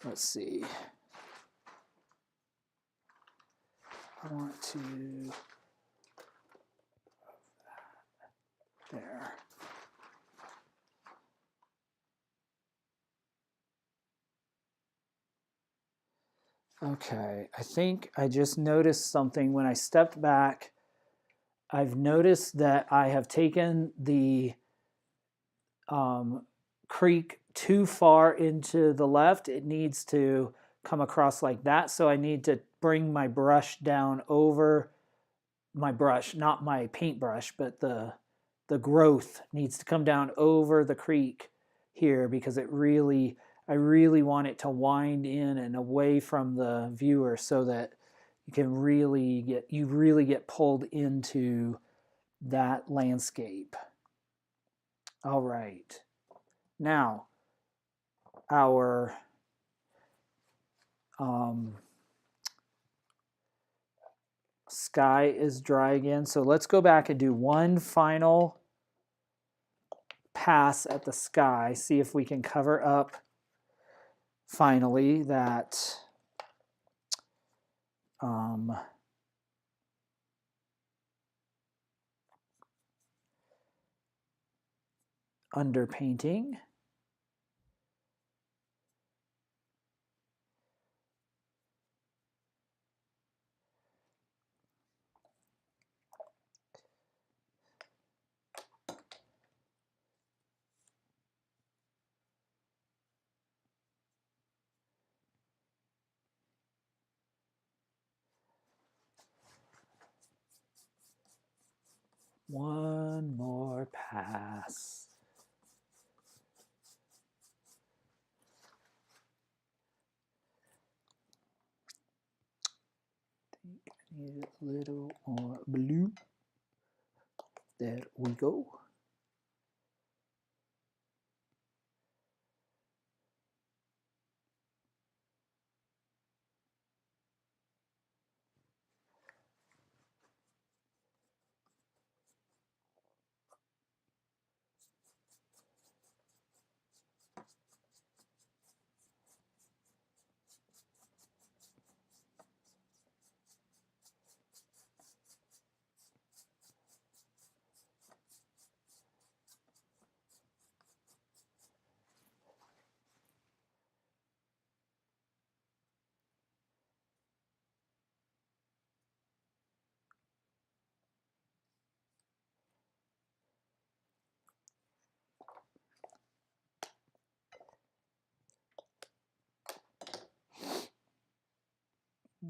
Let's see. I want to, there. Okay, I think I just noticed something when I stepped back. I've noticed that I have taken the creek too far into the left. It needs to come across like that. So I need to bring my brush down over my brush, not my paintbrush, but the growth needs to come down over the creek here because I really want it to wind in and away from the viewer so that you really get pulled into that landscape. All right. Now, our sky is dry again. So let's go back and do one final pass at the sky, see if we can cover up finally that underpainting. One more pass. I need a little more blue. There we go.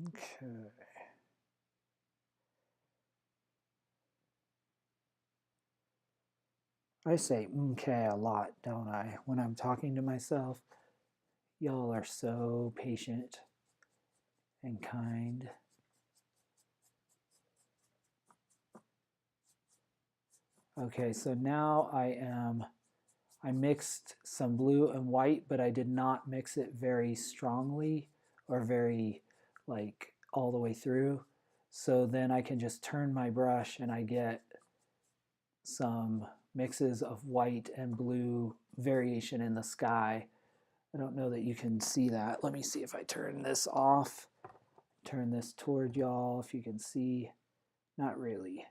Okay. I say okay a lot, don't I, when I'm talking to myself? Y'all are so patient and kind. Okay, so now I mixed some blue and white, but I did not mix it very strongly or very like all the way through. So then I can just turn my brush and I get some mixes of white and blue variation in the sky. I don't know that you can see that. Let me see if I turn this off, turn this toward y'all, if you can see. Not really.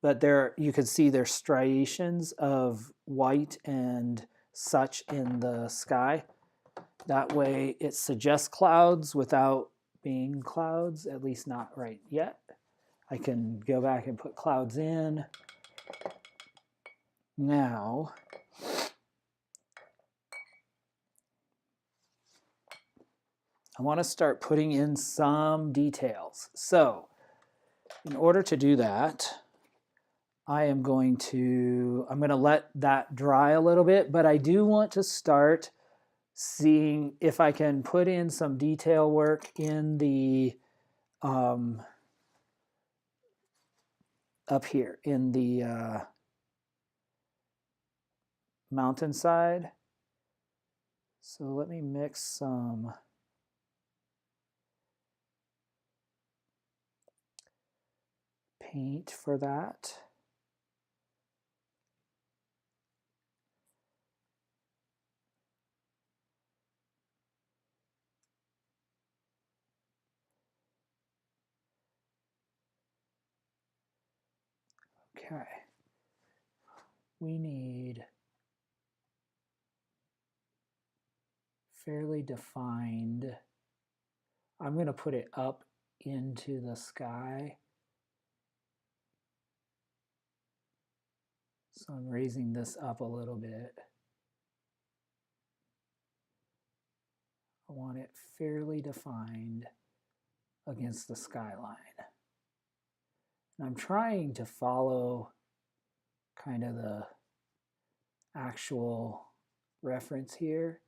But there you can see there's striations of white and such in the sky. That way it suggests clouds without being clouds, at least not right yet. I can go back and put clouds in. Now, I want to start putting in some details. So, in order to do that, I'm going to let that dry a little bit, but I do want to start seeing if I can put in some detail work in the up here in the mountainside. So let me mix some paint for that. Okay. We need fairly defined. I'm going to put it up into the sky. So I'm raising this up a little bit. I want it fairly defined against the skyline. And I'm trying to follow kind of the actual reference here.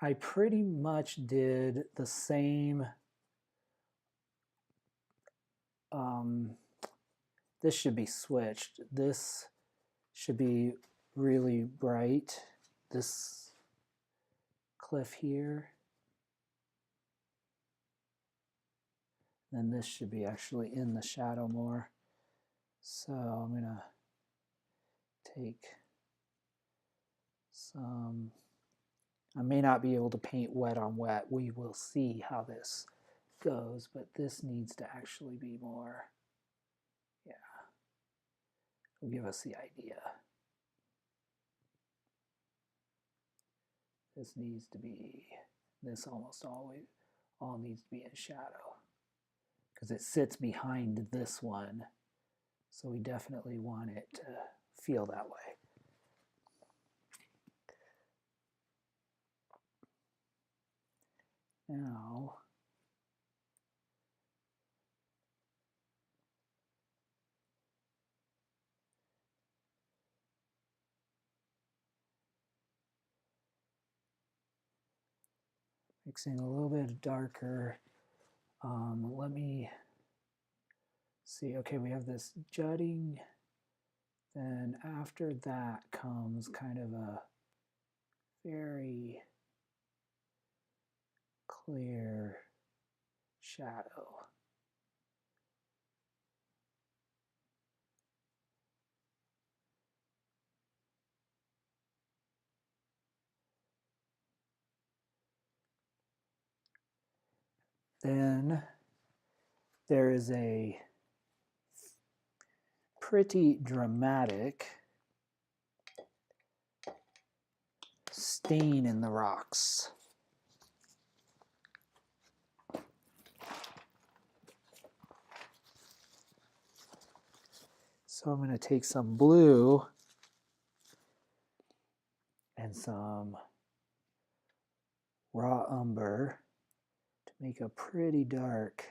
I pretty much did the same. This should be switched. This should be really bright. This cliff here. Then this should be actually in the shadow more. So I'm going to take some. I may not be able to paint wet on wet. We will see how this goes, but this needs to actually be more, yeah, it'll give us the idea. This needs to be, this almost always, all needs to be in shadow because it sits behind this one. So we definitely want it to feel that way. Now, mixing a little bit darker. Let me see. Okay, we have this jutting. Then after that comes kind of a very clear shadow. Then there is a pretty dramatic stain in the rocks. So I'm going to take some blue and some raw umber to make a pretty dark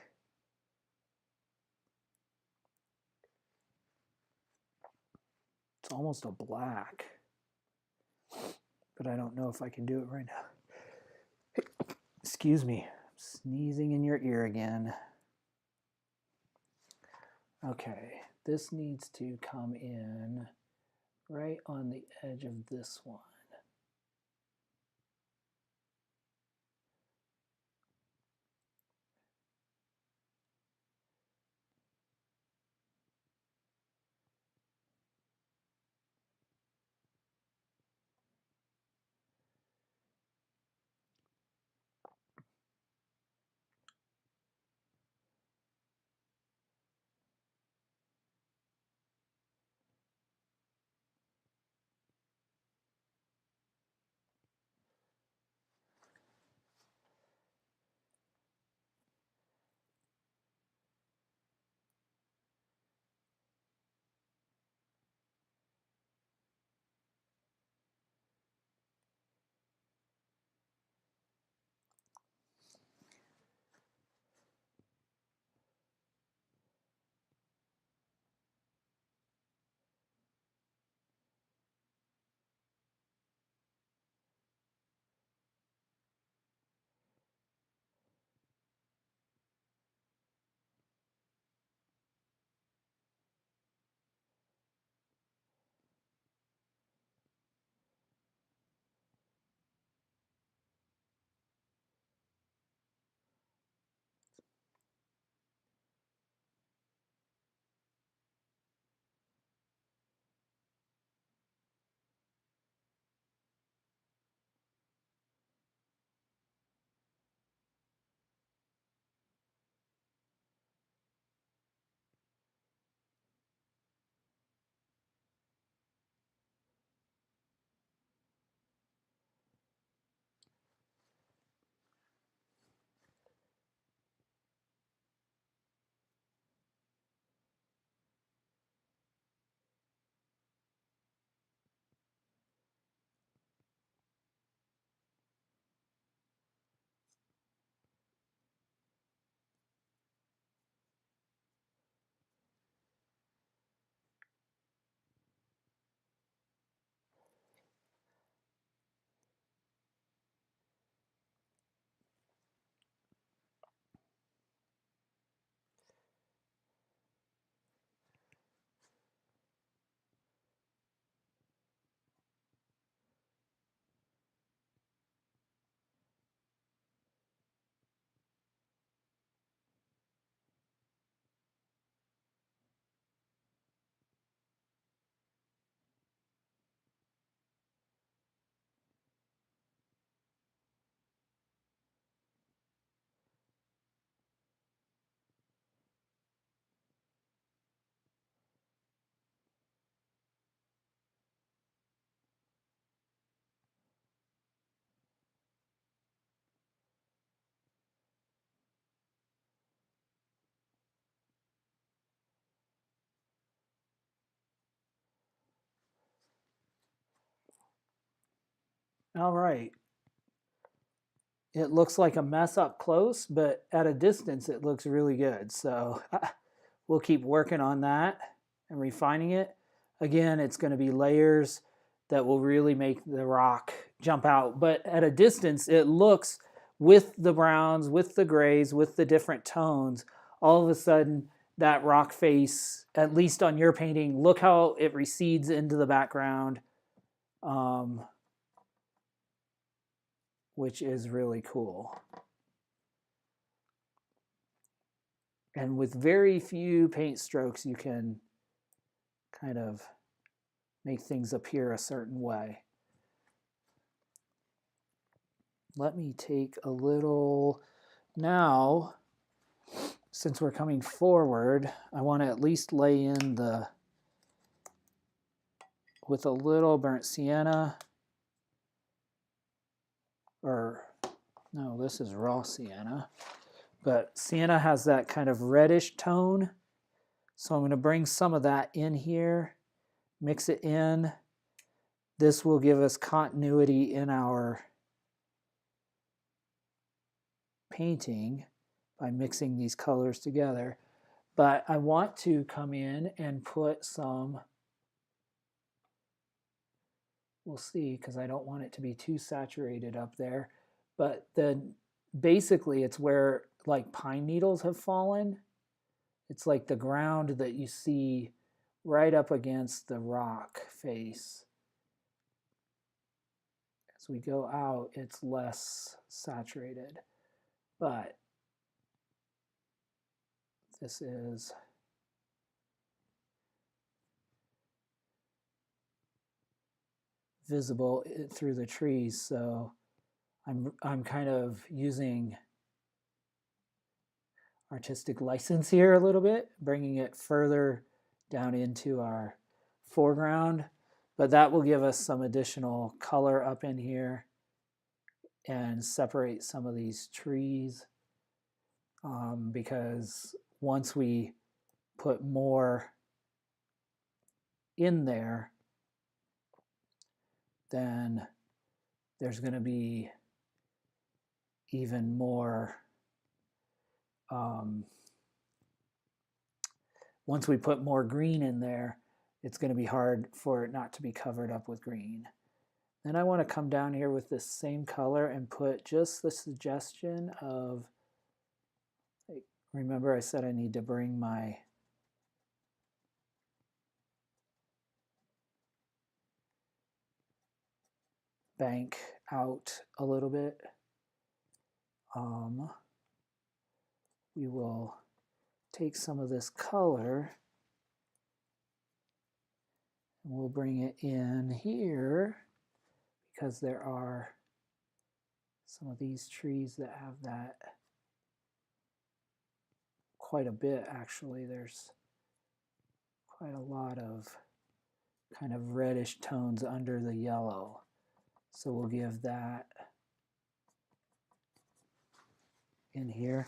it's almost a black, but I don't know if I can do it right now. Excuse me, I'm sneezing in your ear again. Okay, this needs to come in right on the edge of this one. All right. It looks like a mess up close, but at a distance, it looks really good. So we'll keep working on that and refining it. Again, it's going to be layers that will really make the rock jump out. But at a distance, it looks, with the browns, with the grays, with the different tones, all of a sudden that rock face, at least on your painting, look how it recedes into the background, which is really cool. And with very few paint strokes, you can kind of make things appear a certain way. Let me take a little, now, since we're coming forward, I want to at least lay in the, with a little burnt sienna, or no, this is raw sienna, but sienna has that kind of reddish tone. So I'm going to bring some of that in here, mix it in. This will give us continuity in our painting by mixing these colors together. But I want to come in and put some, we'll see, because I don't want it to be too saturated up there. But then basically it's where like pine needles have fallen. It's like the ground that you see right up against the rock face. As we go out, it's less saturated. But this is visible through the trees, so I'm kind of using artistic license here a little bit, bringing it further down into our foreground, but that will give us some additional color up in here and separate some of these trees, because once we put more in there, then there's going to be even more, once we put more green in there, it's going to be hard for it not to be covered up with green. Then I want to come down here with this same color and put just the suggestion of, remember I said I need to bring my bank out a little bit. We will take some of this color and we'll bring it in here, because there are some of these trees that have that quite a bit, actually. There's quite a lot of kind of reddish tones under the yellow. So we'll give that in here.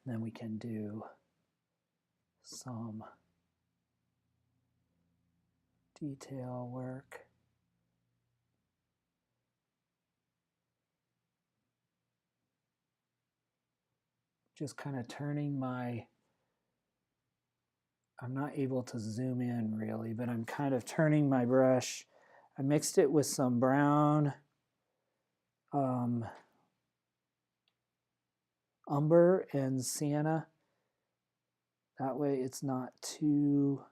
Then we can do some detail work. Just kind of turning my, I'm not able to zoom in really, but I'm kind of turning my brush. I mixed it with some brown umber and sienna. That way it's not too,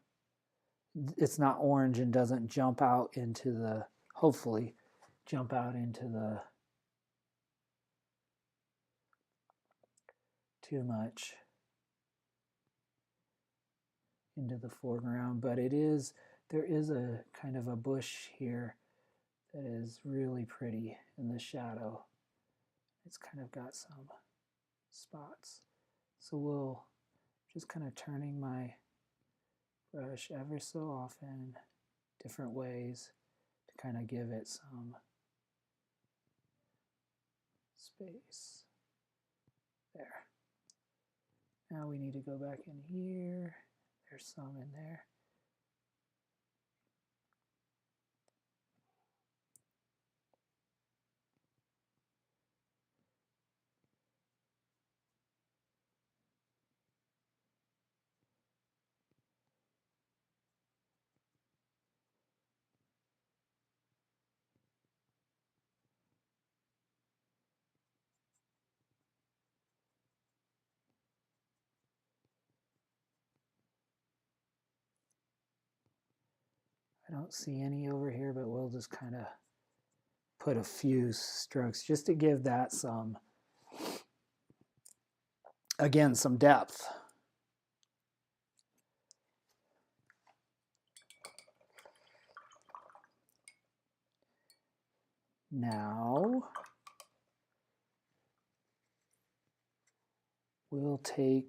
it's not orange and doesn't jump out into the, hopefully jump out into the, too much into the foreground. But it is, there is a kind of a bush here that is really pretty in the shadow. It's kind of got some spots. So we'll just kind of turning my brush ever so often, different ways to kind of give it some space. There. Now we need to go back in here. There's some in there. I don't see any over here, but we'll just kind of put a few strokes just to give that some, again, some depth. Now we'll take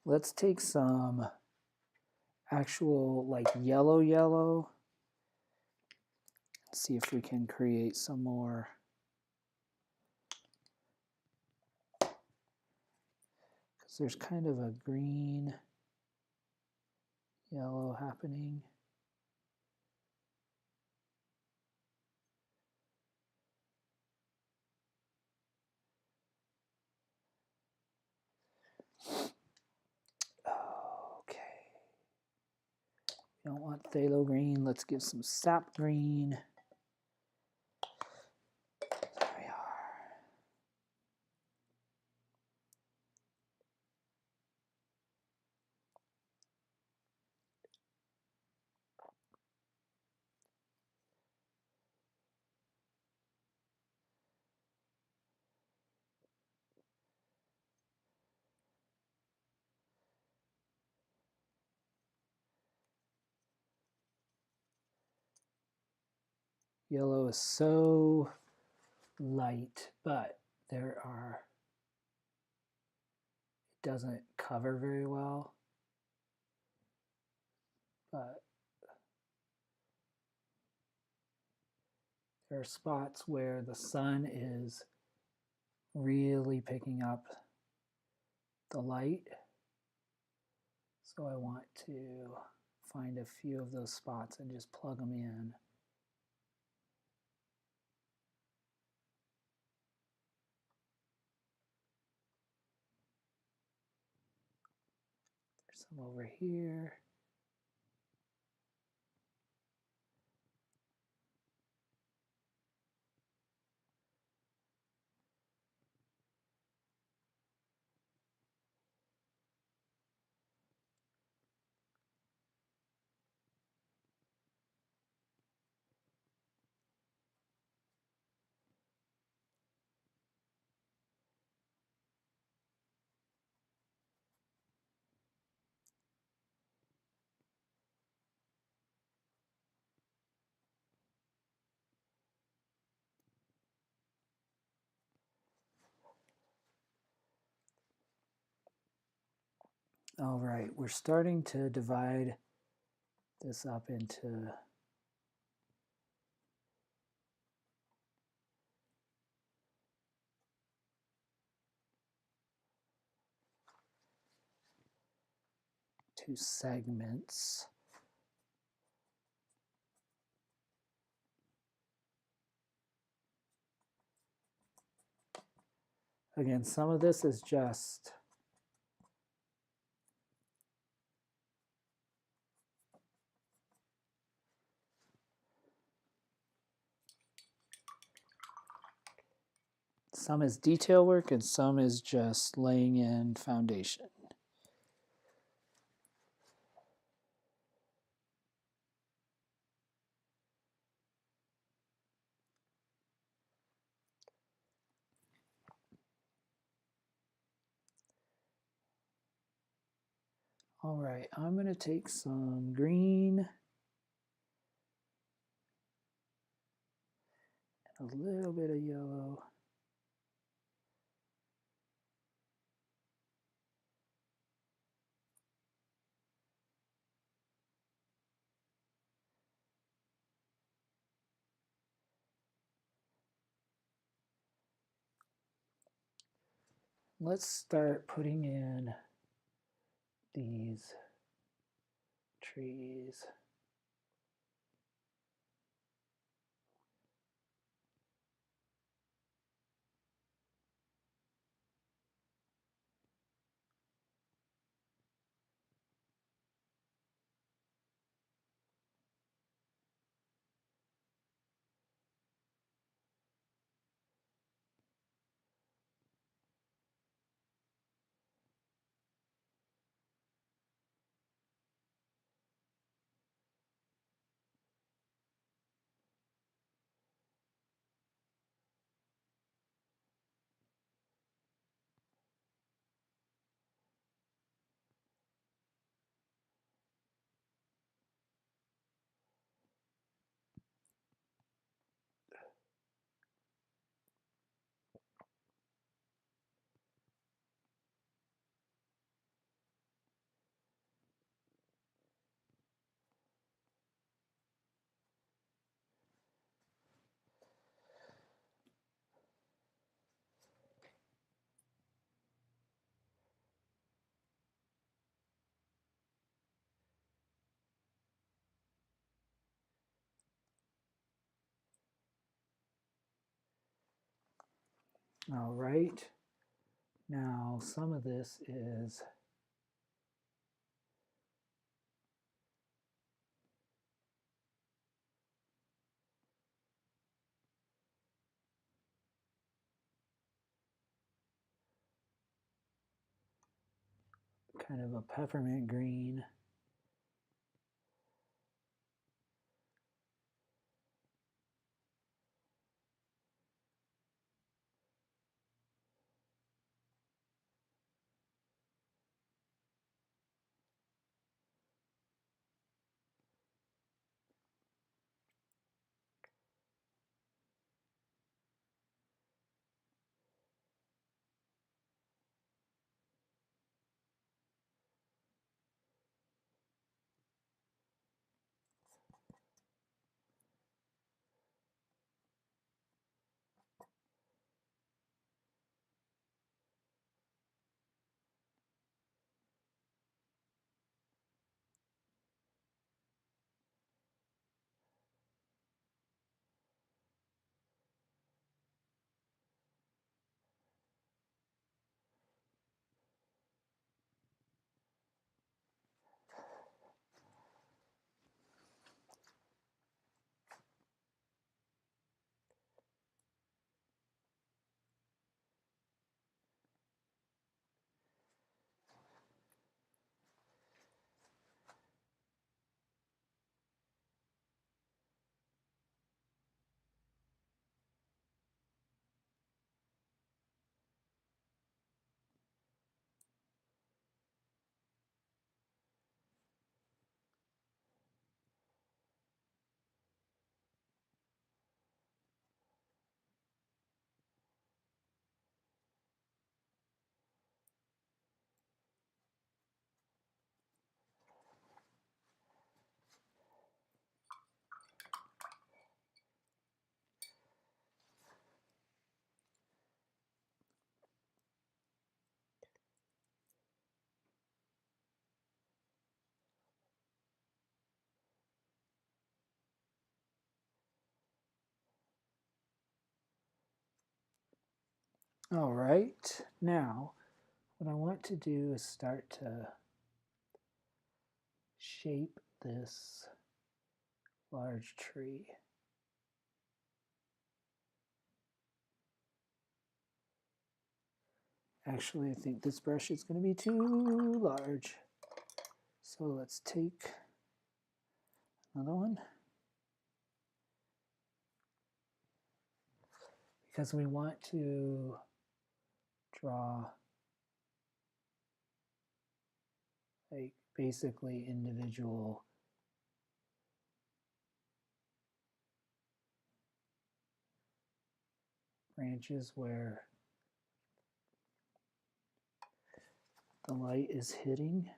let's take some actual like yellow. See if we can create some more. Because there's kind of a green yellow happening. Okay. We don't want phthalo green. Let's give some sap green. There we are. Yellow is so light, but it doesn't cover very well. But there are spots where the sun is really picking up the light. So I want to find a few of those spots and just plug them in. There's some over here. All right, we're starting to divide this up into two segments. Again, some of this is just some is detail work and some is just laying in foundation. All right, I'm going to take some green and a little bit of yellow. let's start putting in these trees. All right, now some of this is kind of a peppermint green. All right, now what I want to do is start to shape this large tree. Actually, I think this brush is going to be too large. So let's take another one. Because we want to draw like basically individual branches where the light is hitting.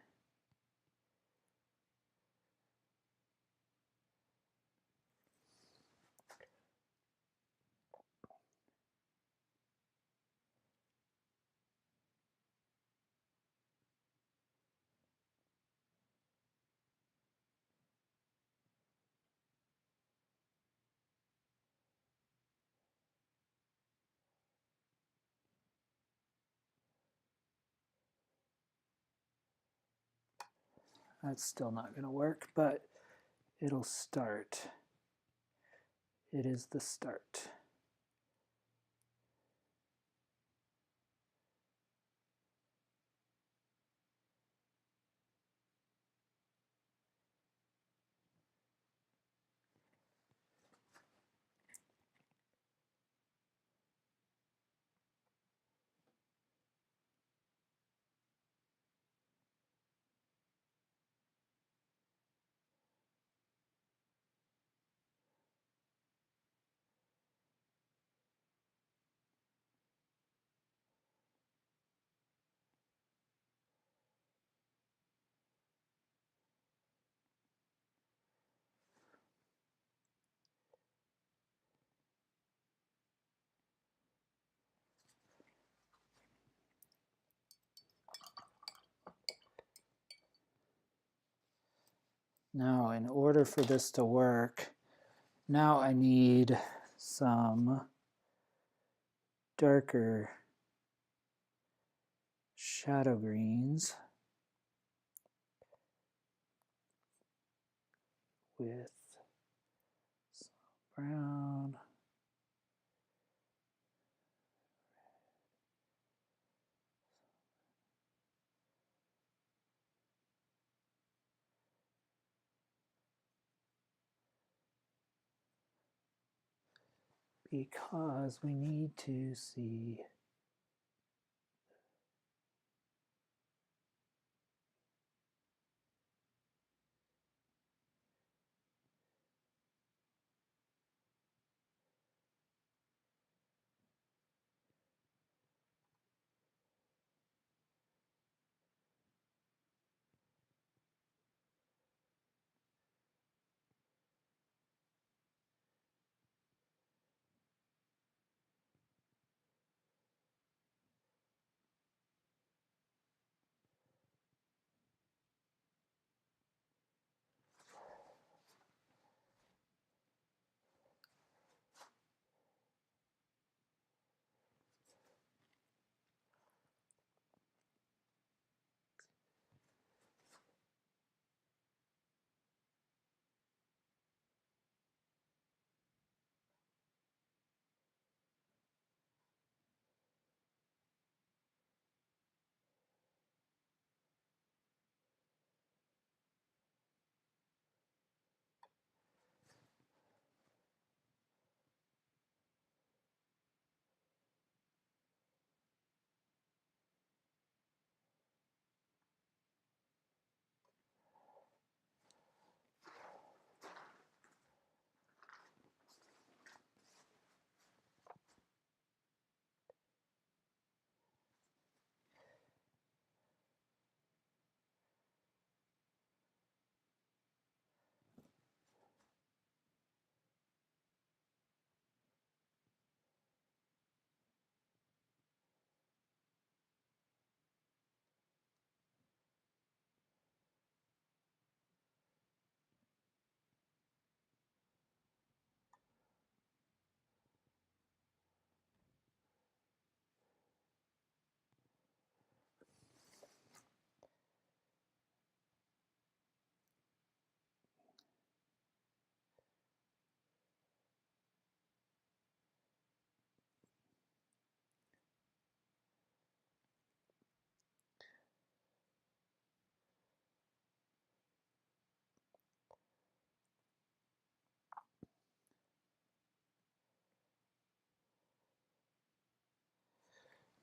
That's still not going to work, but it'll start. It is the start. Now, in order for this to work, now I need some darker shadow greens with some brown. Because we need to see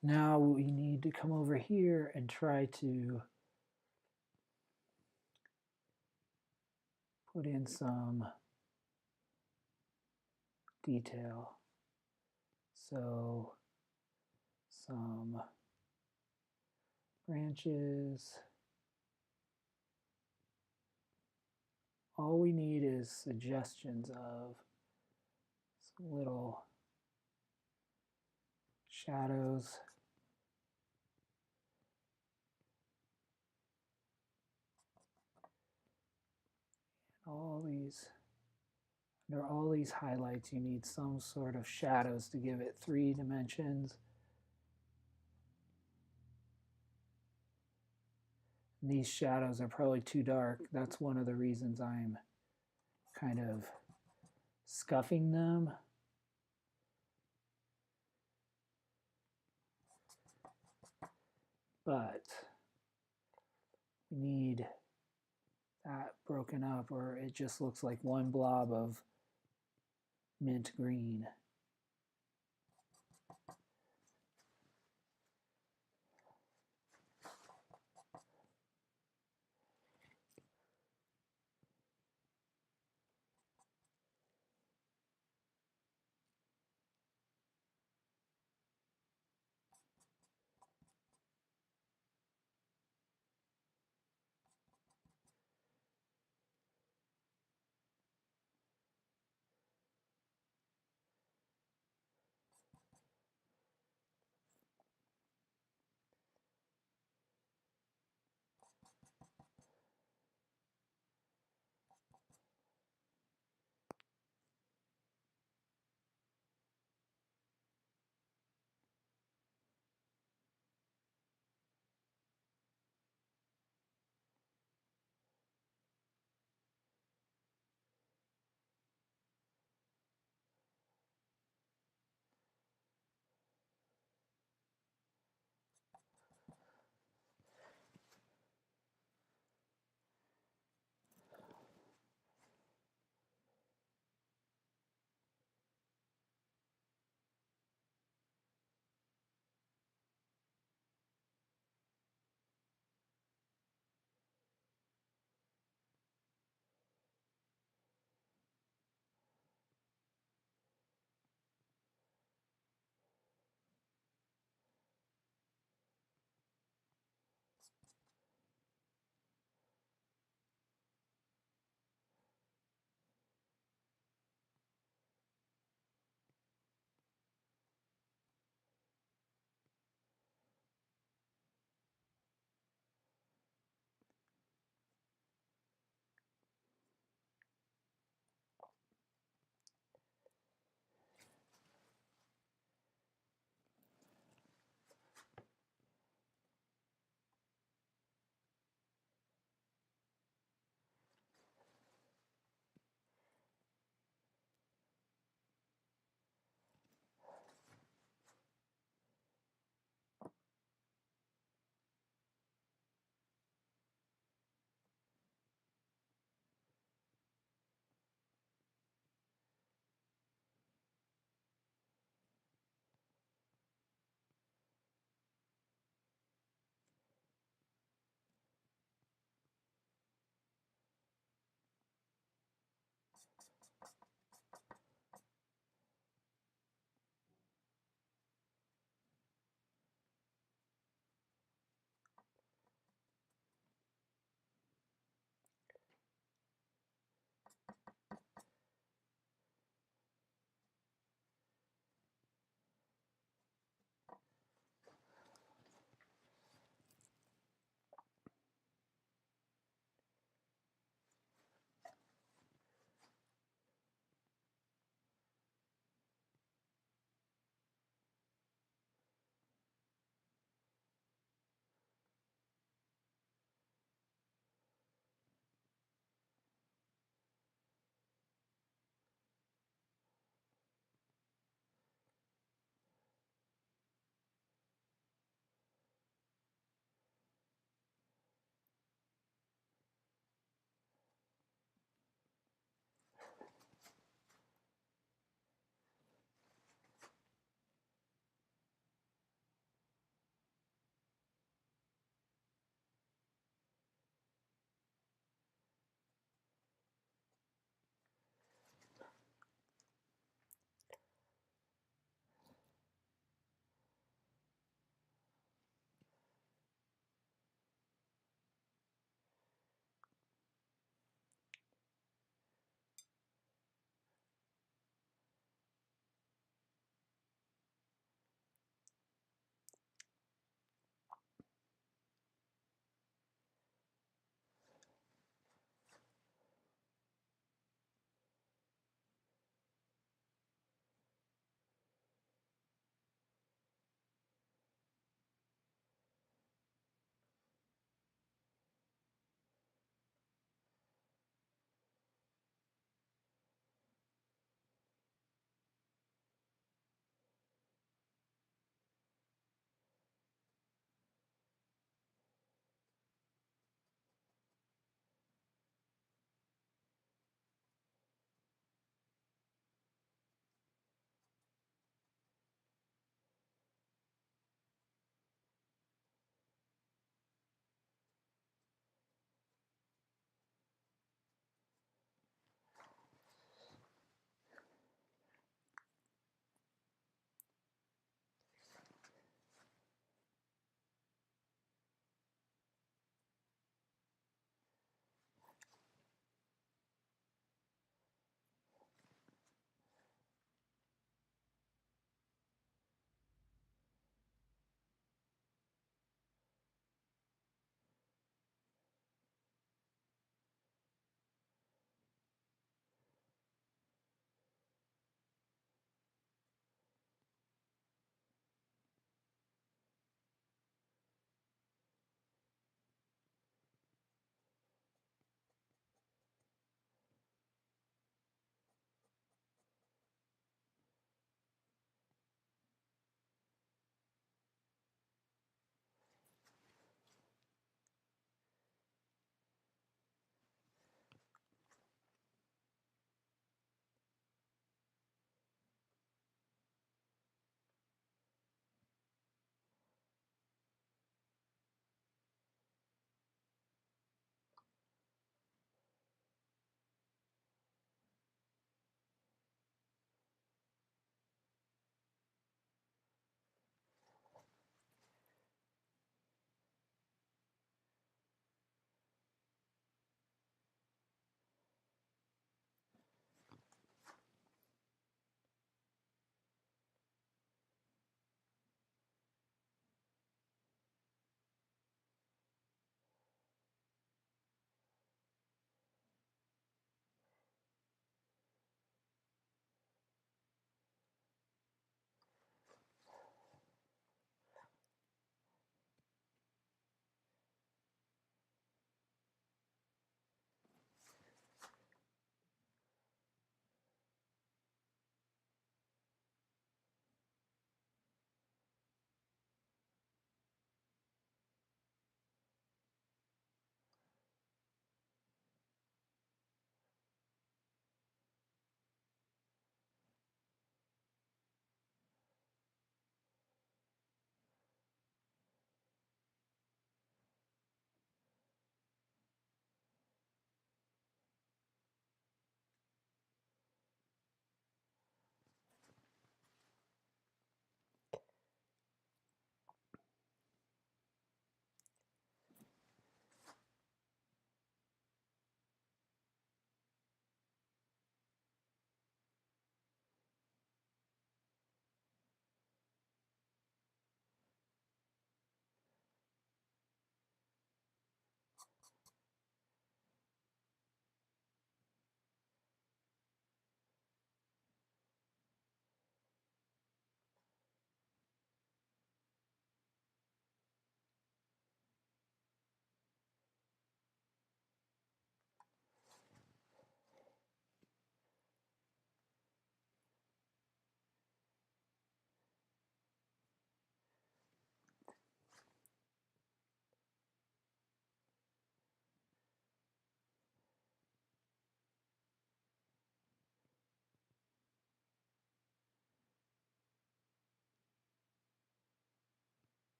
now we need to come over here and try to put in some detail. So some branches. All we need is suggestions of some little shadows. Under all these highlights, you need some sort of shadows to give it 3 dimensions. And these shadows are probably too dark. That's one of the reasons I'm kind of scuffing them. But we need that broken up, or it just looks like one blob of mint green.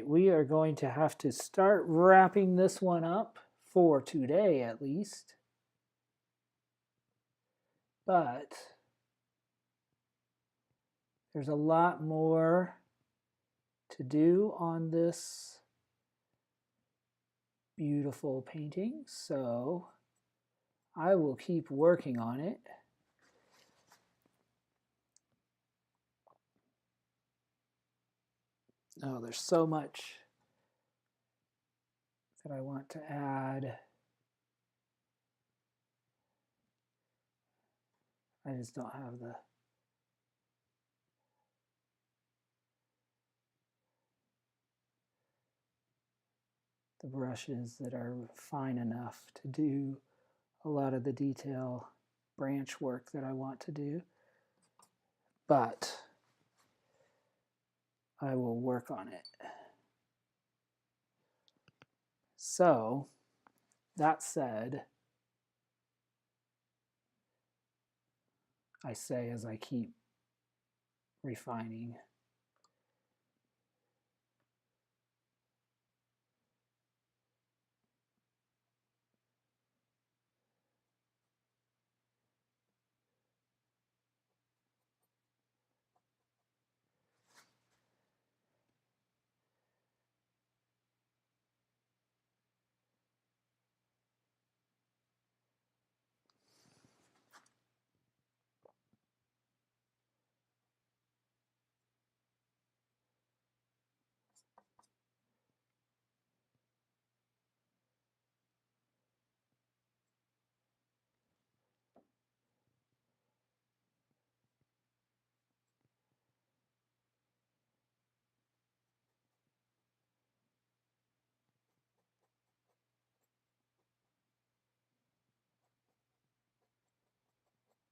right, we are going to have to start wrapping this one up for today at least. But there's a lot more to do on this beautiful painting, so I will keep working on it. Oh, there's so much that I want to add. I just don't have the brushes that are fine enough to do a lot of the detail branch work that I want to do. But I will work on it. So, that said, I say as I keep refining.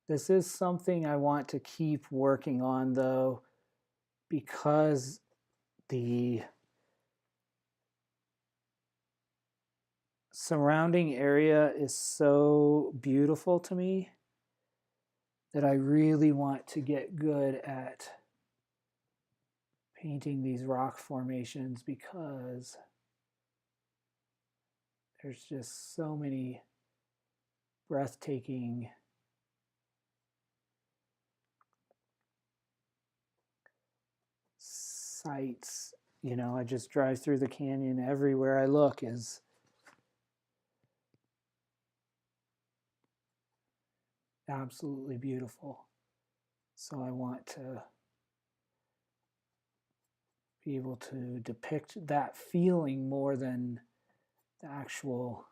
This is something I want to keep working on, though, because the surrounding area is so beautiful to me that I really want to get good at painting these rock formations, because there's just so many breathtaking sights. You know, I just drive through the canyon. Everywhere I look is absolutely beautiful. So I want to be able to depict that feeling more than the actual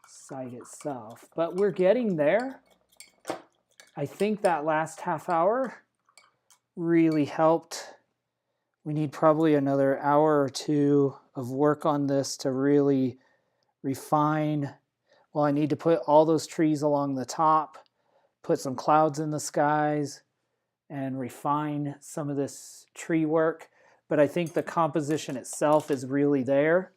site itself. But we're getting there. I think that last half hour really helped. We need probably another hour or two of work on this to really refine. Well, I need to put all those trees along the top, put some clouds in the skies, and refine some of this tree work. But I think the composition itself is really there.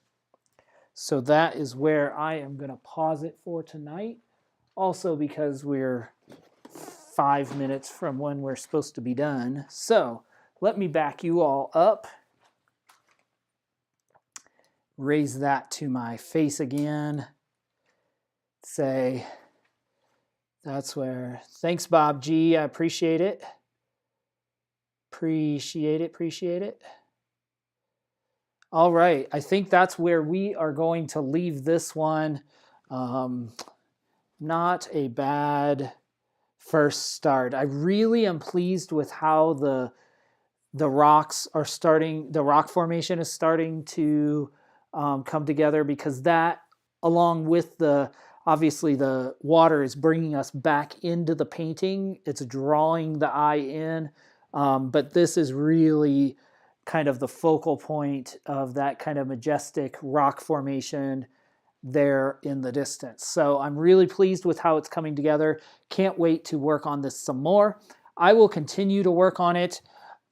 So that is where I am going to pause it for tonight. Also because we're 5 minutes from when we're supposed to be done. So let me back you all up. Raise that to my face again. Say, that's where, thanks Bob G, I appreciate it. Appreciate it. All right, I think that's where we are going to leave this one. Not a bad first start. I really am pleased with how the rocks are starting, the rock formation is starting to come together, because that, along with obviously the water, is bringing us back into the painting. It's drawing the eye in, but this is really kind of the focal point of that kind of majestic rock formation there in the distance. So I'm really pleased with how it's coming together. Can't wait to work on this some more. I will continue to work on it.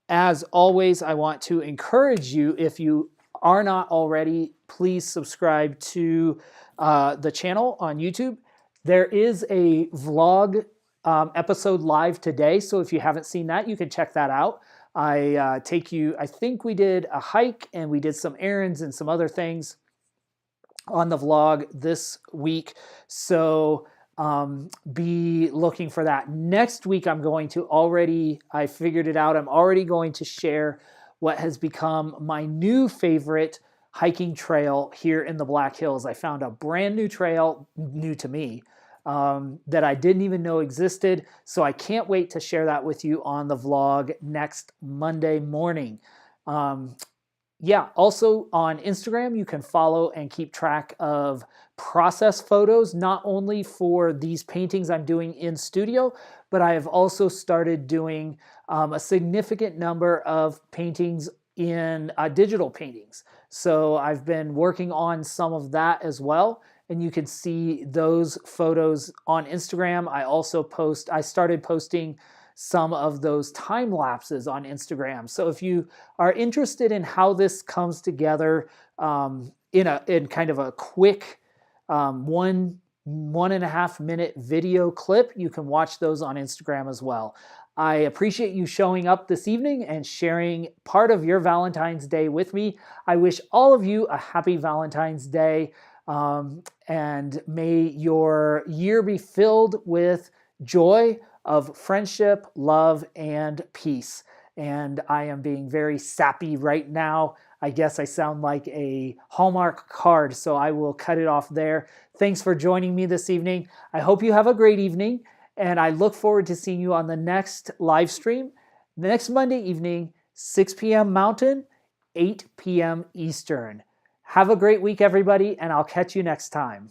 As always, I want to encourage you, if you are not already, please subscribe to the channel on YouTube. There is a vlog episode live today, so if you haven't seen that, you can check that out. I think we did a hike and we did some errands and some other things on the vlog this week. So be looking for that. Next week, I figured it out. I'm already going to share what has become my new favorite hiking trail here in the Black Hills. I found a brand new trail, new to me, that I didn't even know existed. So I can't wait to share that with you on the vlog next Monday morning. Also on Instagram, you can follow and keep track of process photos, not only for these paintings I'm doing in studio, but I have also started doing a significant number of paintings in digital paintings. So I've been working on some of that as well, and you can see those photos on Instagram. I started posting some of those time lapses on Instagram. So if you are interested in how this comes together in kind of a quick 1.5 minute video clip, you can watch those on Instagram as well. I appreciate you showing up this evening and sharing part of your Valentine's Day with me. I wish all of you a happy Valentine's Day, and may your year be filled with joy of friendship, love, and peace. And I am being very sappy right now. I guess I sound like a Hallmark card, so I will cut it off there. Thanks for joining me this evening. I hope you have a great evening, and I look forward to seeing you on the next live stream next Monday evening, 6 p.m. Mountain, 8 p.m. Eastern. Have a great week, everybody, and I'll catch you next time.